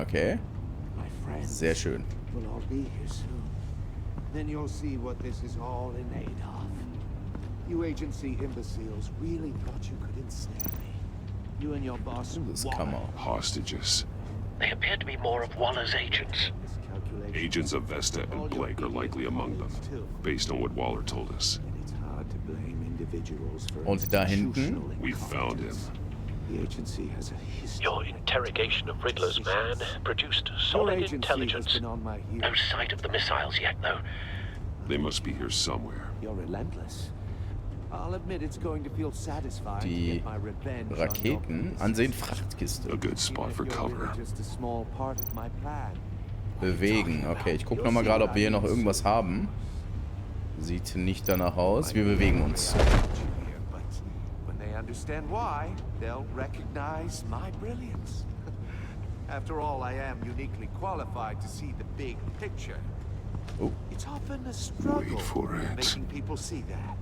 Okay. My friends Sehr schön. will all be here soon. Then you'll see what this is all in aid of. You agency imbeciles really thought you could ensnare me. You and your boss Come on. Hostages. They appear to be more of Waller's agents. Agents of Vesta and Blake are likely among them, based on what Waller told us. It's hard to blame individuals for Und da hinten? We found him. The agency has a history. Your interrogation of Riddler's man produced solid intelligence. No sight of the missiles yet, though. They must be here somewhere. You're relentless. I'll admit it's going to feel satisfying to Die get my revenge Raketen ansehen, Frachtkiste. A good spot for cover. Just a small part of my plan. Bewegen. Okay, ich gucke nochmal gerade, ob wir hier noch irgendwas haben. Sieht nicht danach aus. Wir bewegen uns. When they understand why, they'll recognize my brilliance. After all, I am uniquely qualified to see the big picture. Oh. It's often a struggle Wait for it. making people see that.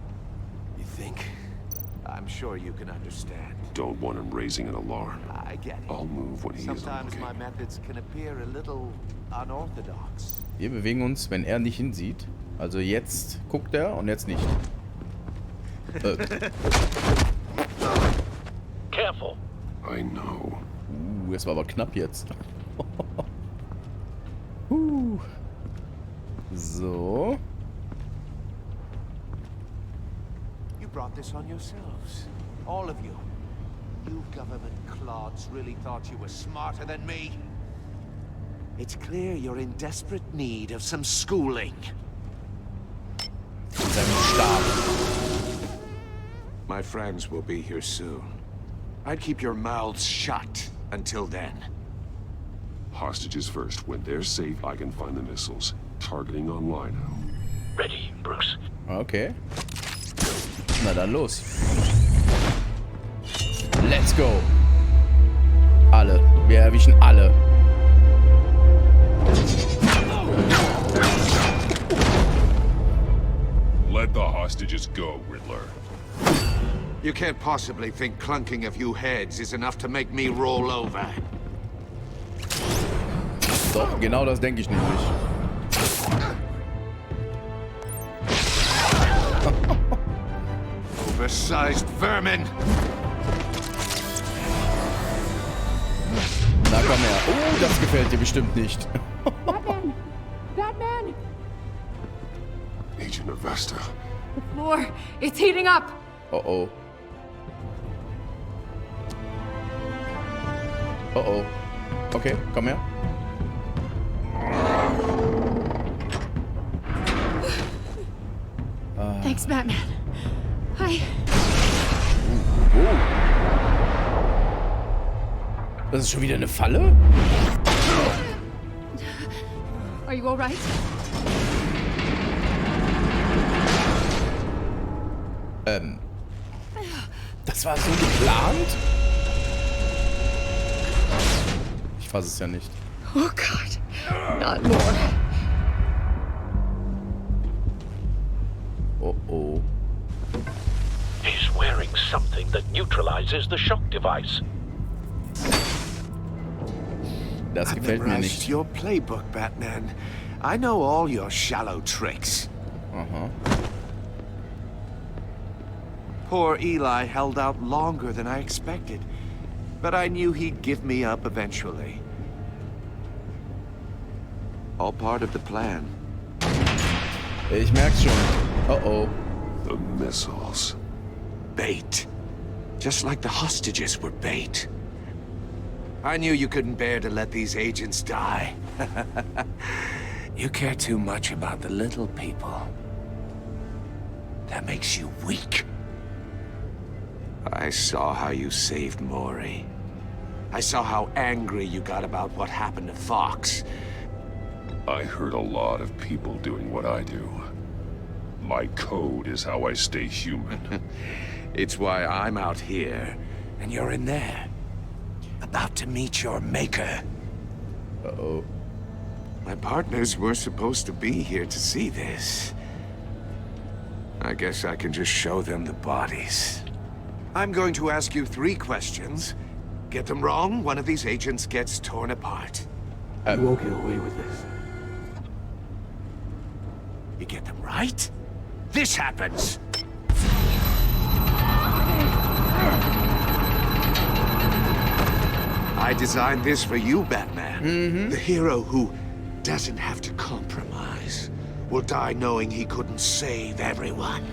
You think? I'm sure you can understand. Don't want him raising an alarm. I get it. I'll move when he isn't Sometimes looking. my methods can appear a little unorthodox. Wir bewegen uns, wenn er nicht hinsieht. Also jetzt guckt er und jetzt nicht. Careful. I know. Das war aber knapp jetzt. So. You brought this on yourselves. All of you. You government clods really thought you were smarter than me. It's clear you're in desperate need of some schooling. My friends will be here soon. I'd keep your mouths shut until then. Hostages first. When they're safe, I can find the missiles. Targeting online now. Ready, Bruce. Okay. Na dann los. Let's go. Alle. Wir erwischen alle. Let the hostages go, Riddler. You can't possibly think clunking a few heads is enough to make me roll over. Doch, genau das denke ich nämlich. Oversized vermin! Na komm her. Oh, das gefällt dir bestimmt nicht. Batman! Batman! Agent Avesta. The floor, it's heating up! Oh oh. Oh oh. Okay, komm her. Thanks, Batman. Hi. Das ist schon wieder eine Falle? Are you all right? Das war so geplant? Ich fasse es ja nicht. Oh God, not more. Oh oh. He's wearing something that neutralizes the shock device. Das gefällt mir nicht. Your playbook, Batman. I know all your shallow tricks. Poor Eli held out longer than I expected, but I knew he'd give me up eventually. All part of the plan. Ich merk's schon. Oh oh. The missiles. Bait. Just like the hostages were bait. I knew you couldn't bear to let these agents die. You care too much about the little people. That makes you weak. I saw how you saved Maury. I saw how angry you got about what happened to Fox. I hurt a lot of people doing what I do. My code is how I stay human. It's why I'm out here, and you're in there. About to meet your maker. Uh-oh. My partners were supposed to be here to see this. I guess I can just show them the bodies. I'm going to ask you 3 questions. Get them wrong, one of these agents gets torn apart. You won't get away with this. You get them right, this happens. I designed this for you, Batman. The hero who doesn't have to compromise will die knowing he couldn't save everyone.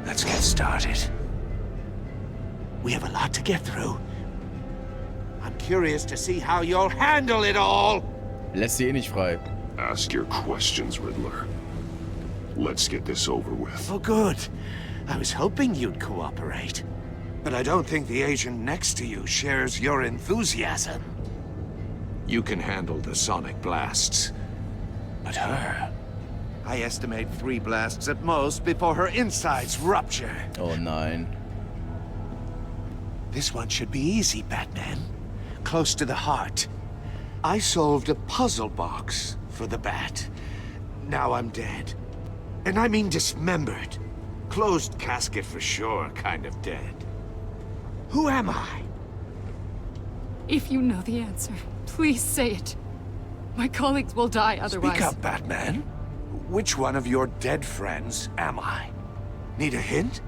Let's get started. We have a lot to get through. I'm curious to see how you'll handle it all. Lässt sie eh nicht frei. Ask your questions, Riddler. Let's get this over with. Oh, good. I was hoping you'd cooperate. But I don't think the agent next to you shares your enthusiasm. You can handle the sonic blasts. But her... I estimate 3 blasts at most before her insides rupture. Oh nein. This one should be easy, Batman. Close to the heart. I solved a puzzle box for the Bat. Now I'm dead. And I mean dismembered. Closed casket for sure, kind of dead. Who am I? If you know the answer, please say it. My colleagues will die otherwise. Speak up, Batman. Which one of your dead friends am I? Need a hint?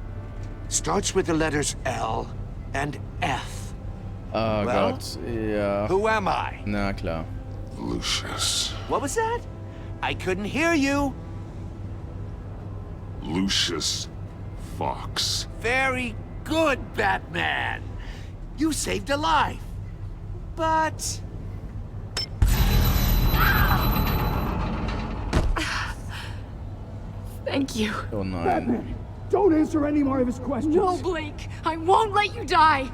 Starts with the letters L and F. Oh Gott, ja. Who am I? Na klar. Lucius. What was that? I couldn't hear you. Lucius Fox. Very good, Batman. You saved a life. But... Thank you. Oh nein. Batman, don't answer any more of his questions. No, Blake. I won't let you die.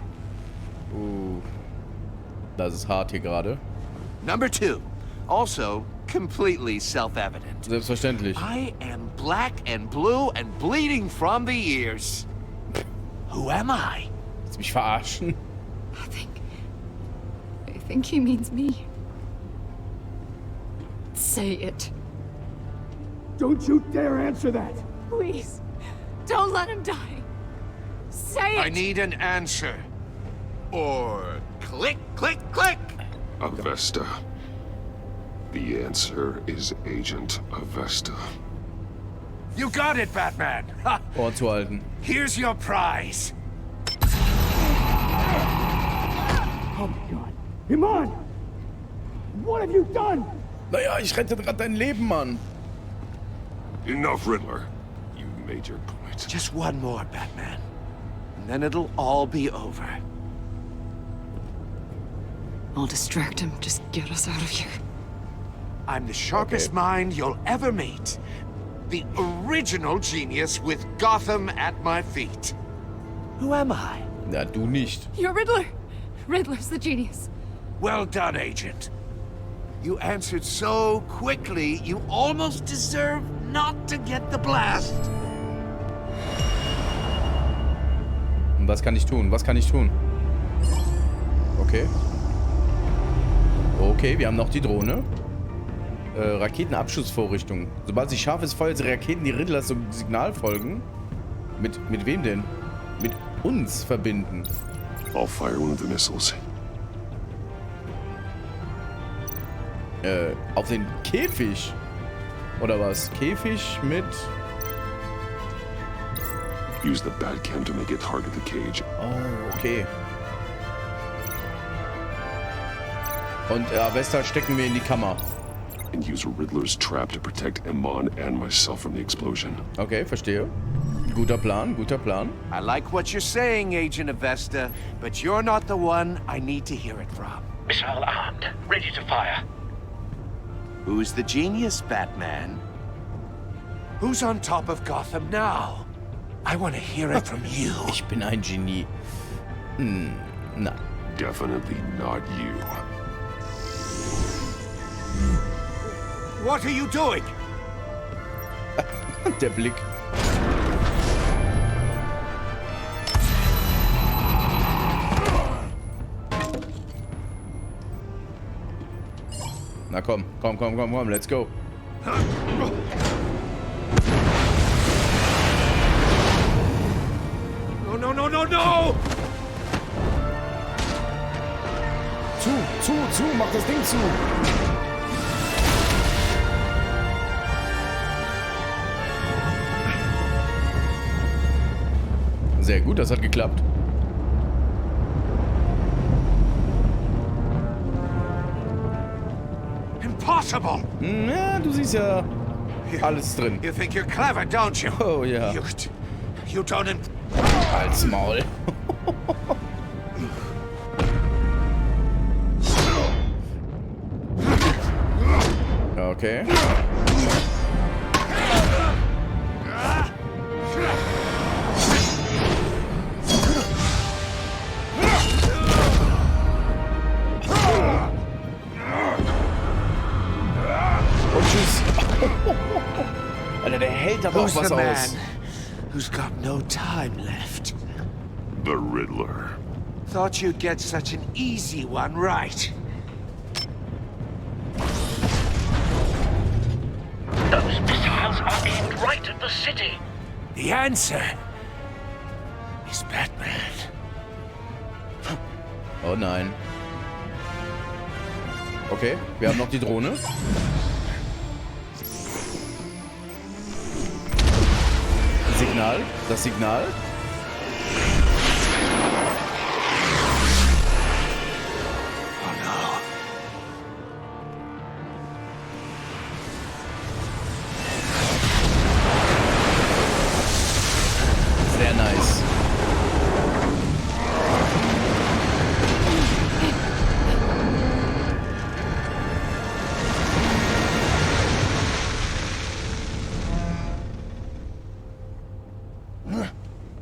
Das ist hart hier gerade. Number 2. Also completely self-evident. Selbstverständlich. I am black and blue and bleeding from the ears. Who am I? Willst du mich verarschen? I think he means me. Say it. Don't you dare answer that. Please. Don't let him die. Say it. I need an answer. Or click, click, click. Avesta. The answer is Agent Avesta. You got it, Batman. Ha. Ohr zuhalten. Here's your prize. Oh my God. Iman! What have you done? Naja, ich rette gerade dein Leben, Mann. Enough, Riddler. You made your point. Just one more, Batman. And then it'll all be over. I'll distract him. Just get us out of here. I'm the sharpest mind you'll ever meet. The original genius with Gotham at my feet. Who am I? Na, du nicht. You're Riddler. Riddler's the genius. Well done, Agent. You answered so quickly, you almost deserve not to get the blast. Und was kann ich tun? Was kann ich tun? Okay. Okay, wir haben noch die Drohne. Raketenabschussvorrichtung. Sobald sie scharf ist, feuert sie Raketen, die Riddler zum Signal folgen. Mit wem denn? Mit uns verbinden. I'll fire one of the missiles. Auf den Käfig? Oder was? Käfig mit... Use the Batcam to make it target the cage. Oh, okay. Und Avesta stecken wir in die Kammer. And use Riddler's trap to protect Iman and myself from the explosion. Okay, verstehe. Guter Plan, guter Plan. I like what you're saying, Agent Avesta, but you're not the one I need to hear it from. Missile armed, ready to fire. Who's the genius, Batman? Who's on top of Gotham now? I want to hear it from you. Ich bin ein Genie. Na. Definitely not you. What are you doing? Der Blick. Na komm, let's go. No! Zu, mach das Ding zu. Sehr gut, das hat geklappt. Impossible! Na, du siehst ja alles drin. You think you're clever, don't you? Oh ja. You don't... Halt's Maul. Okay. Und tschüss. Alter, der hält aber auch was aus. Who's got no time left? The Riddler. Thought you'd get such an easy one right. Those missiles are aimed right at the city. The answer is Batman. Oh nein. Okay, wir haben noch die Drohne. Signal, das Signal. Sehr nice.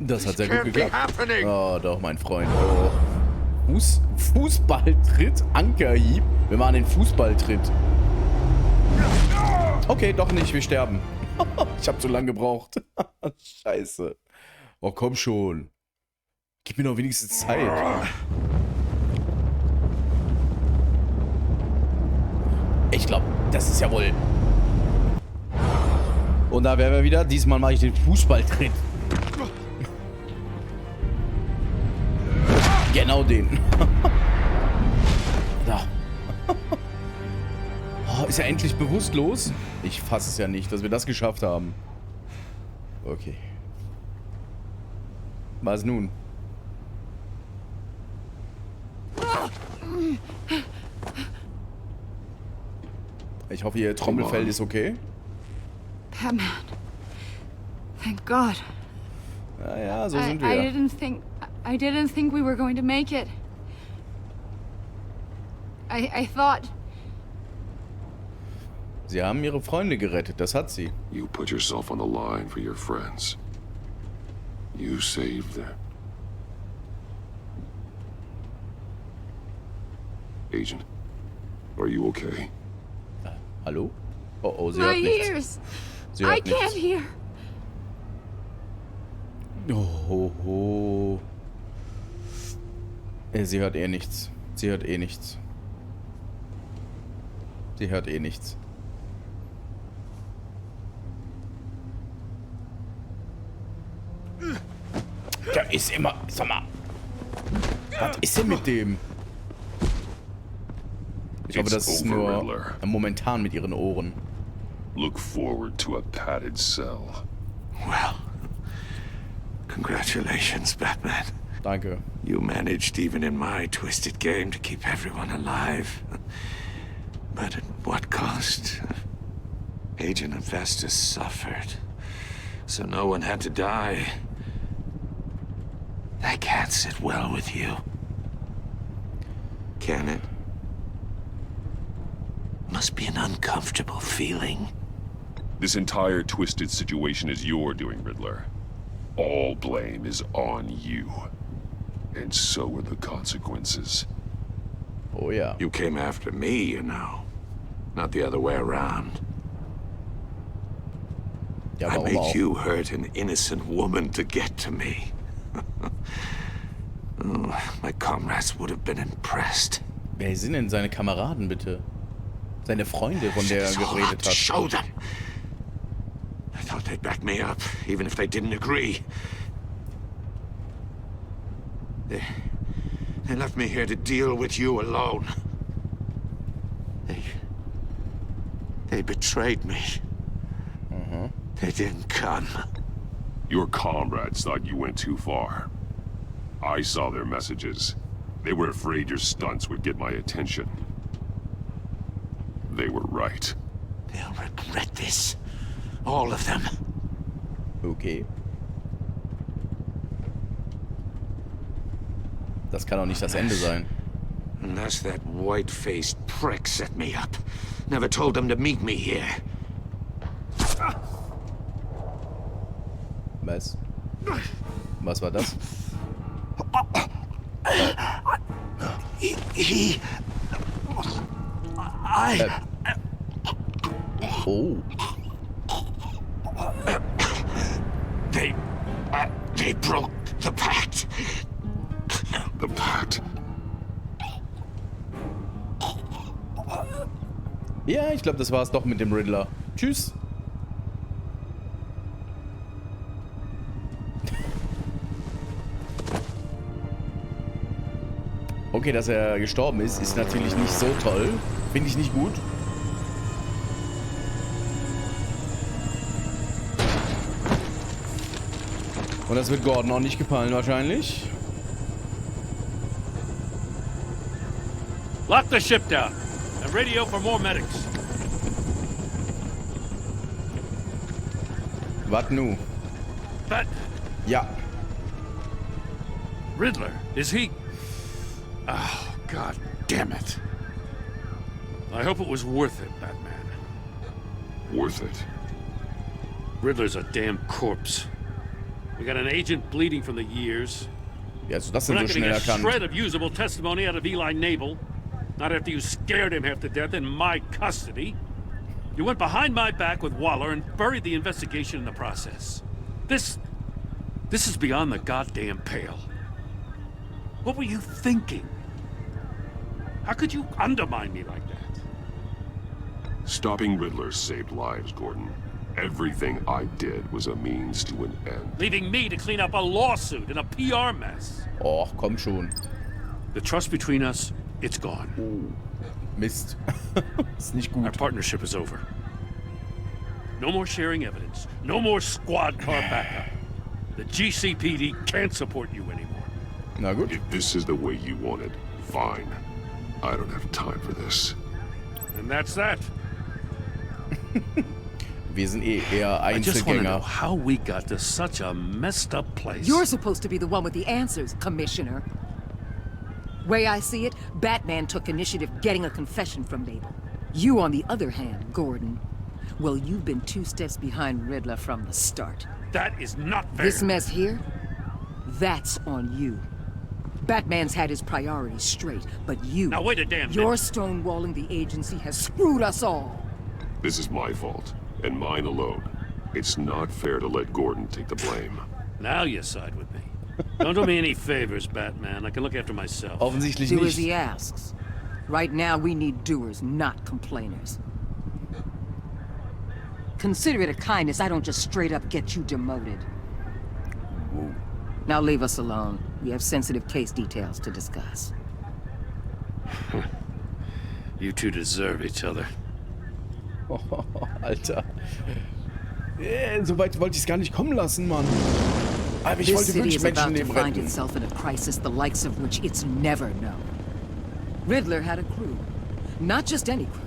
Das hat sehr gut geklappt. Oh, doch, mein Freund. Oh. Fußballtritt, Ankerhieb. Wir machen den Fußballtritt. Okay, doch nicht, wir sterben. Ich habe zu lange gebraucht. Scheiße. Oh, komm schon. Gib mir noch wenigstens Zeit. Ich glaube, das ist ja wohl... Und da wären wir wieder. Diesmal mache ich den Fußballtritt. Genau den. Da. Oh, ist er endlich bewusstlos? Ich fasse es ja nicht, dass wir das geschafft haben. Okay. Was nun? Ich hoffe, Ihr Trommelfell ist okay. Batman. Thank God. Ja, ja, so sind wir. I didn't think we were going to make it. I thought... Sie haben Ihre Freunde gerettet, das hat sie. You put yourself on the line for your friends. You saved them. Agent, are you okay? Hallo? Oh, oh, sie My hört nichts. ears! Sie hört I can't nichts. hear. Oh, oh, oh. Sie hört eh nichts. Sie hört eh nichts. Sie hört eh nichts. Da ist immer... Sag mal. Was ist denn mit dem? Ich hoffe, das ist nur momentan mit Ihren Ohren. Look forward to a padded cell. Well, congratulations, Batman. Danke. You managed, even in my twisted game, to keep everyone alive. But at what cost? Agent Infestus suffered, so no one had to die. That can't sit well with you. Can it? Must be an uncomfortable feeling. This entire twisted situation is your doing, Riddler. All blame is on you. And so are the consequences. Oh yeah. You came after me, you know. Not the other way around. Ja, I made auch? you hurt an innocent woman to get to me. Oh, my comrades would have been impressed. Wer sind denn seine Kameraden, bitte? Seine Freunde, von der er geredet hat. Show them. I thought they'd back me up, even if they didn't agree. They left me here to deal with you alone. They betrayed me. They didn't come. Your comrades thought you went too far. I saw their messages. They were afraid your stunts would get my attention. They were right. They'll regret this. All of them. Okay. Das kann auch nicht das Ende sein. Unless that white-faced prick set me up. Never told them to meet me here. Was? Was war das? Oh. They broke the pact. The pact? Ja, ich glaube, das war es doch mit dem Riddler. Tschüss. Okay, dass er gestorben ist natürlich nicht so toll. Finde ich nicht gut. Und das wird Gordon auch nicht gefallen wahrscheinlich. Lock the ship down and radio for more medics. Was nu? But ja. Riddler, is he? Oh, God damn it. I hope it was worth it, Batman. Worth it? Riddler's a damn corpse. We got an agent bleeding from the years. Ja, also das We're sind not so gonna schnell get a erkannt. shred of usable testimony out of Eli Nabel. Not after you scared him half to death in my custody. You went behind my back with Waller and buried the investigation in the process. This is beyond the goddamn pale. What were you thinking? How could you undermine me like that? Stopping Riddler saved lives, Gordon. Everything I did was a means to an end. Leaving me to clean up a lawsuit and a PR mess. Oh, komm schon. The trust between us, it's gone. Mist. Ist nicht gut. Our partnership is over. No more sharing evidence. No more squad car backup. The GCPD can't support you anymore. Na gut. If this is the way you want it, fine. I don't have time for this. And that's that. Wir sind eher I just want to know Einzelgänger. how we got to such a messed up place. You're supposed to be the one with the answers, Commissioner. Way I see it, Batman took initiative getting a confession from Nabel. You, on the other hand, Gordon, well, you've been 2 steps behind Riddler from the start. That is not fair. This mess here, that's on you. Batman's had his priorities straight, but you... Now wait a damn minute. Your stonewalling the agency has screwed us all. This is my fault, and mine alone. It's not fair to let Gordon take the blame. Now you side with me. Don't do me any favors, Batman. I can look after myself. Offensichtlich Do as nicht. he asks. Right now, we need doers, not complainers. Consider it a kindness I don't just straight up get you demoted. Whoa. Now leave us alone. We have sensitive case details to discuss. You two deserve each other. Oh, Alter. So weit wollte ich es gar nicht kommen lassen, Mann. Aber ich This wollte city wirklich is about Menschen to leben find retten. itself in a crisis the likes of which it's never known. Riddler had a crew. Not just any crew.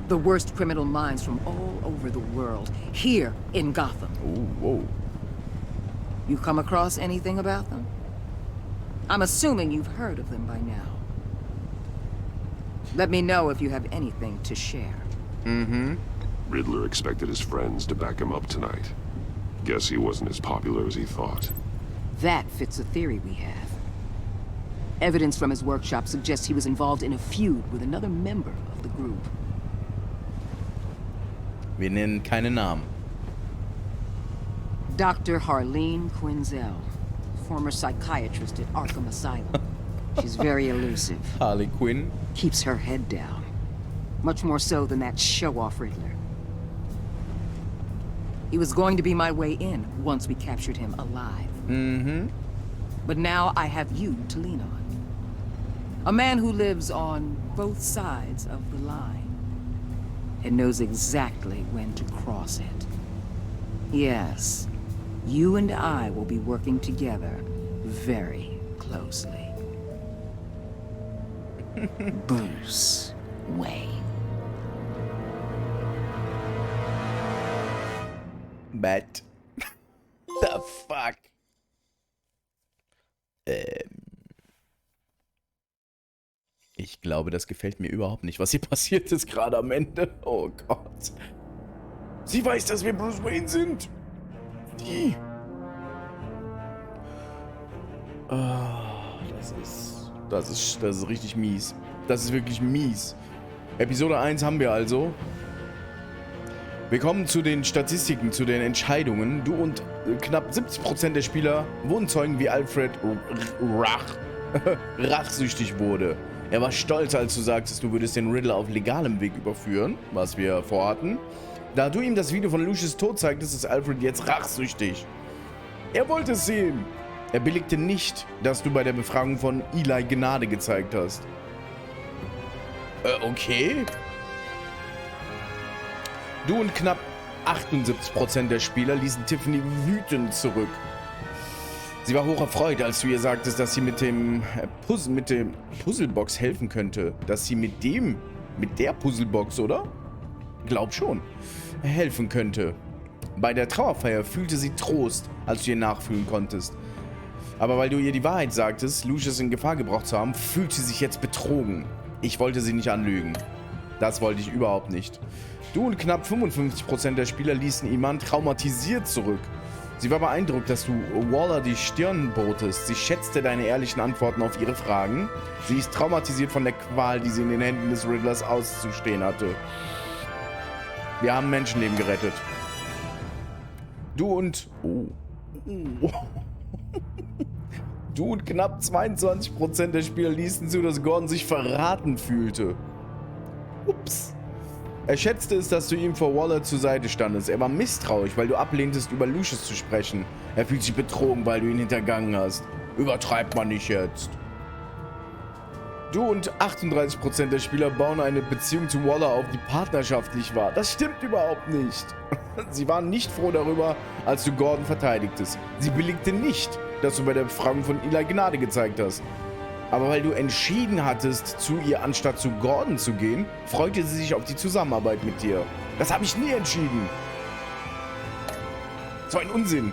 The worst criminal minds from all over the world, here in Gotham. Oh, whoa. You come across anything about them? I'm assuming you've heard of them by now. Let me know if you have anything to share. Mhm. Riddler expected his friends to back him up tonight. Guess he wasn't as popular as he thought. That fits a theory we have. Evidence from his workshop suggests he was involved in a feud with another member of the group. Wir nennen keine Namen. Dr. Harleen Quinzel, former psychiatrist at Arkham Asylum. She's very elusive. Harley Quinn. Keeps her head down. Much more so than that show-off Riddler. He was going to be my way in once we captured him alive. Mhm. But now I have you to lean on. A man who lives on both sides of the line and knows exactly when to cross it. Yes, you and I will be working together very closely. Bruce Wayne. Bat. The fuck? Ich glaube, das gefällt mir überhaupt nicht, was hier passiert ist gerade am Ende. Oh Gott. Sie weiß, dass wir Bruce Wayne sind. Die. Das ist richtig mies. Das ist wirklich mies. Episode 1 haben wir also. Wir kommen zu den Statistiken, zu den Entscheidungen. Du und knapp 70% der Spieler wurden Zeugen, wie Alfred rachsüchtig wurde. Er war stolz, als du sagtest, du würdest den Riddler auf legalem Weg überführen, was wir vorhatten. Da du ihm das Video von Lucius Tod zeigtest, ist Alfred jetzt rachsüchtig. Er wollte es sehen. Er billigte nicht, dass du bei der Befragung von Eli Gnade gezeigt hast. Okay. Du und knapp 78% der Spieler ließen Tiffany wütend zurück. Sie war hoch erfreut, als du ihr sagtest, dass sie mit der Puzzlebox helfen könnte. Dass sie mit der Puzzlebox, oder? Glaub schon. Helfen könnte. Bei der Trauerfeier fühlte sie Trost, als du ihr nachfühlen konntest. Aber weil du ihr die Wahrheit sagtest, Lucius in Gefahr gebracht zu haben, fühlt sie sich jetzt betrogen. Ich wollte sie nicht anlügen. Das wollte ich überhaupt nicht. Du und knapp 55% der Spieler ließen Iman traumatisiert zurück. Sie war beeindruckt, dass du Waller die Stirn botest. Sie schätzte deine ehrlichen Antworten auf ihre Fragen. Sie ist traumatisiert von der Qual, die sie in den Händen des Riddlers auszustehen hatte. Wir haben Menschenleben gerettet. Du und knapp 22% der Spieler ließen zu, dass Gordon sich verraten fühlte. Ups. Er schätzte es, dass du ihm vor Waller zur Seite standest. Er war misstrauisch, weil du ablehntest, über Lucius zu sprechen. Er fühlt sich betrogen, weil du ihn hintergangen hast. Übertreibt man nicht jetzt. Du und 38% der Spieler bauen eine Beziehung zu Waller auf, die partnerschaftlich war. Das stimmt überhaupt nicht. Sie waren nicht froh darüber, als du Gordon verteidigtest. Sie billigte nicht, dass du bei der Befragung von Eli Gnade gezeigt hast. Aber weil du entschieden hattest, zu ihr anstatt zu Gordon zu gehen, freute sie sich auf die Zusammenarbeit mit dir. Das habe ich nie entschieden. So ein Unsinn.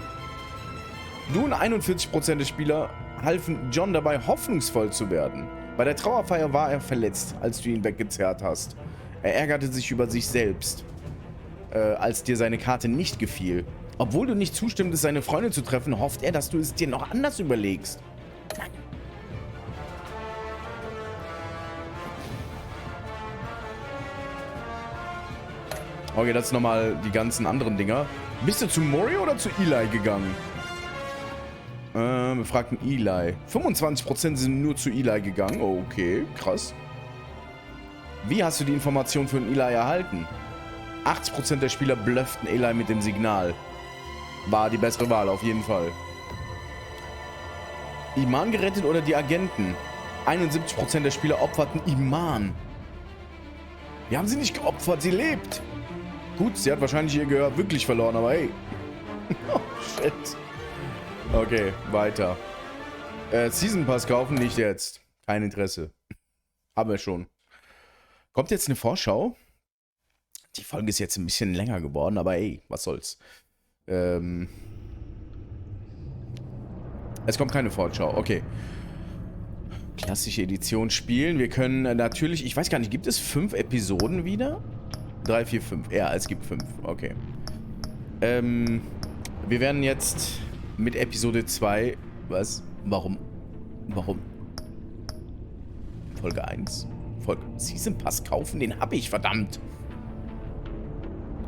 Du und 41% der Spieler halfen John dabei, hoffnungsvoll zu werden. Bei der Trauerfeier war er verletzt, als du ihn weggezerrt hast. Er ärgerte sich über sich selbst, als dir seine Karte nicht gefiel. Obwohl du nicht zustimmtest, seine Freunde zu treffen, hofft er, dass du es dir noch anders überlegst. Nein. Okay, das sind nochmal die ganzen anderen Dinger. Bist du zu Mori oder zu Eli gegangen? Wir fragten Eli. 25% sind nur zu Eli gegangen. Oh, okay, krass. Wie hast du die Information von Eli erhalten? 80% der Spieler blufften Eli mit dem Signal. War die bessere Wahl, auf jeden Fall. Iman gerettet oder die Agenten? 71% der Spieler opferten Iman. Wir haben sie nicht geopfert, sie lebt. Gut, sie hat wahrscheinlich ihr Gehör wirklich verloren, aber hey. Oh, shit. Okay, weiter. Season Pass kaufen, nicht jetzt. Kein Interesse. Haben wir schon. Kommt jetzt eine Vorschau? Die Folge ist jetzt ein bisschen länger geworden, aber ey, was soll's. Es kommt keine Vorschau, okay. Klassische Edition spielen. Wir können natürlich, ich weiß gar nicht, gibt es 5 Episoden wieder? 3, 4, 5. Ja, es gibt 5. Okay. Wir werden jetzt mit Episode 2... Was? Warum? Folge 1? Season Pass kaufen? Den habe ich, verdammt.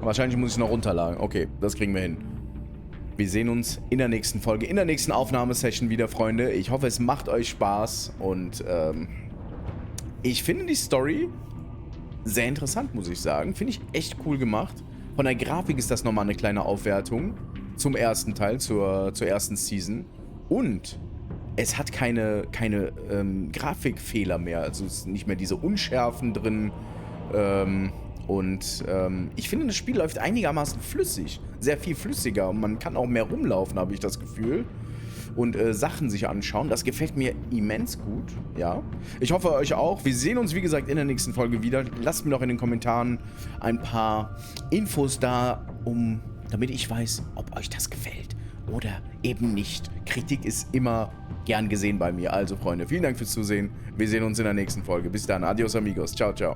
Wahrscheinlich muss ich noch runterladen. Okay, das kriegen wir hin. Wir sehen uns in der nächsten Folge, in der nächsten Aufnahmesession wieder, Freunde. Ich hoffe, es macht euch Spaß. Und ich finde die Story sehr interessant, muss ich sagen. Finde ich echt cool gemacht. Von der Grafik ist das nochmal eine kleine Aufwertung zum ersten Teil, zur ersten Season. Und es hat keine Grafikfehler mehr. Also es sind nicht mehr diese Unschärfen drin. Ich finde, das Spiel läuft einigermaßen flüssig. Sehr viel flüssiger. Und man kann auch mehr rumlaufen, habe ich das Gefühl. Und Sachen sich anschauen. Das gefällt mir immens gut. Ja. Ich hoffe, euch auch. Wir sehen uns, wie gesagt, in der nächsten Folge wieder. Lasst mir doch in den Kommentaren ein paar Infos da, damit ich weiß, ob euch das gefällt oder eben nicht. Kritik ist immer gern gesehen bei mir. Also, Freunde, vielen Dank fürs Zusehen. Wir sehen uns in der nächsten Folge. Bis dann. Adios, amigos. Ciao, ciao.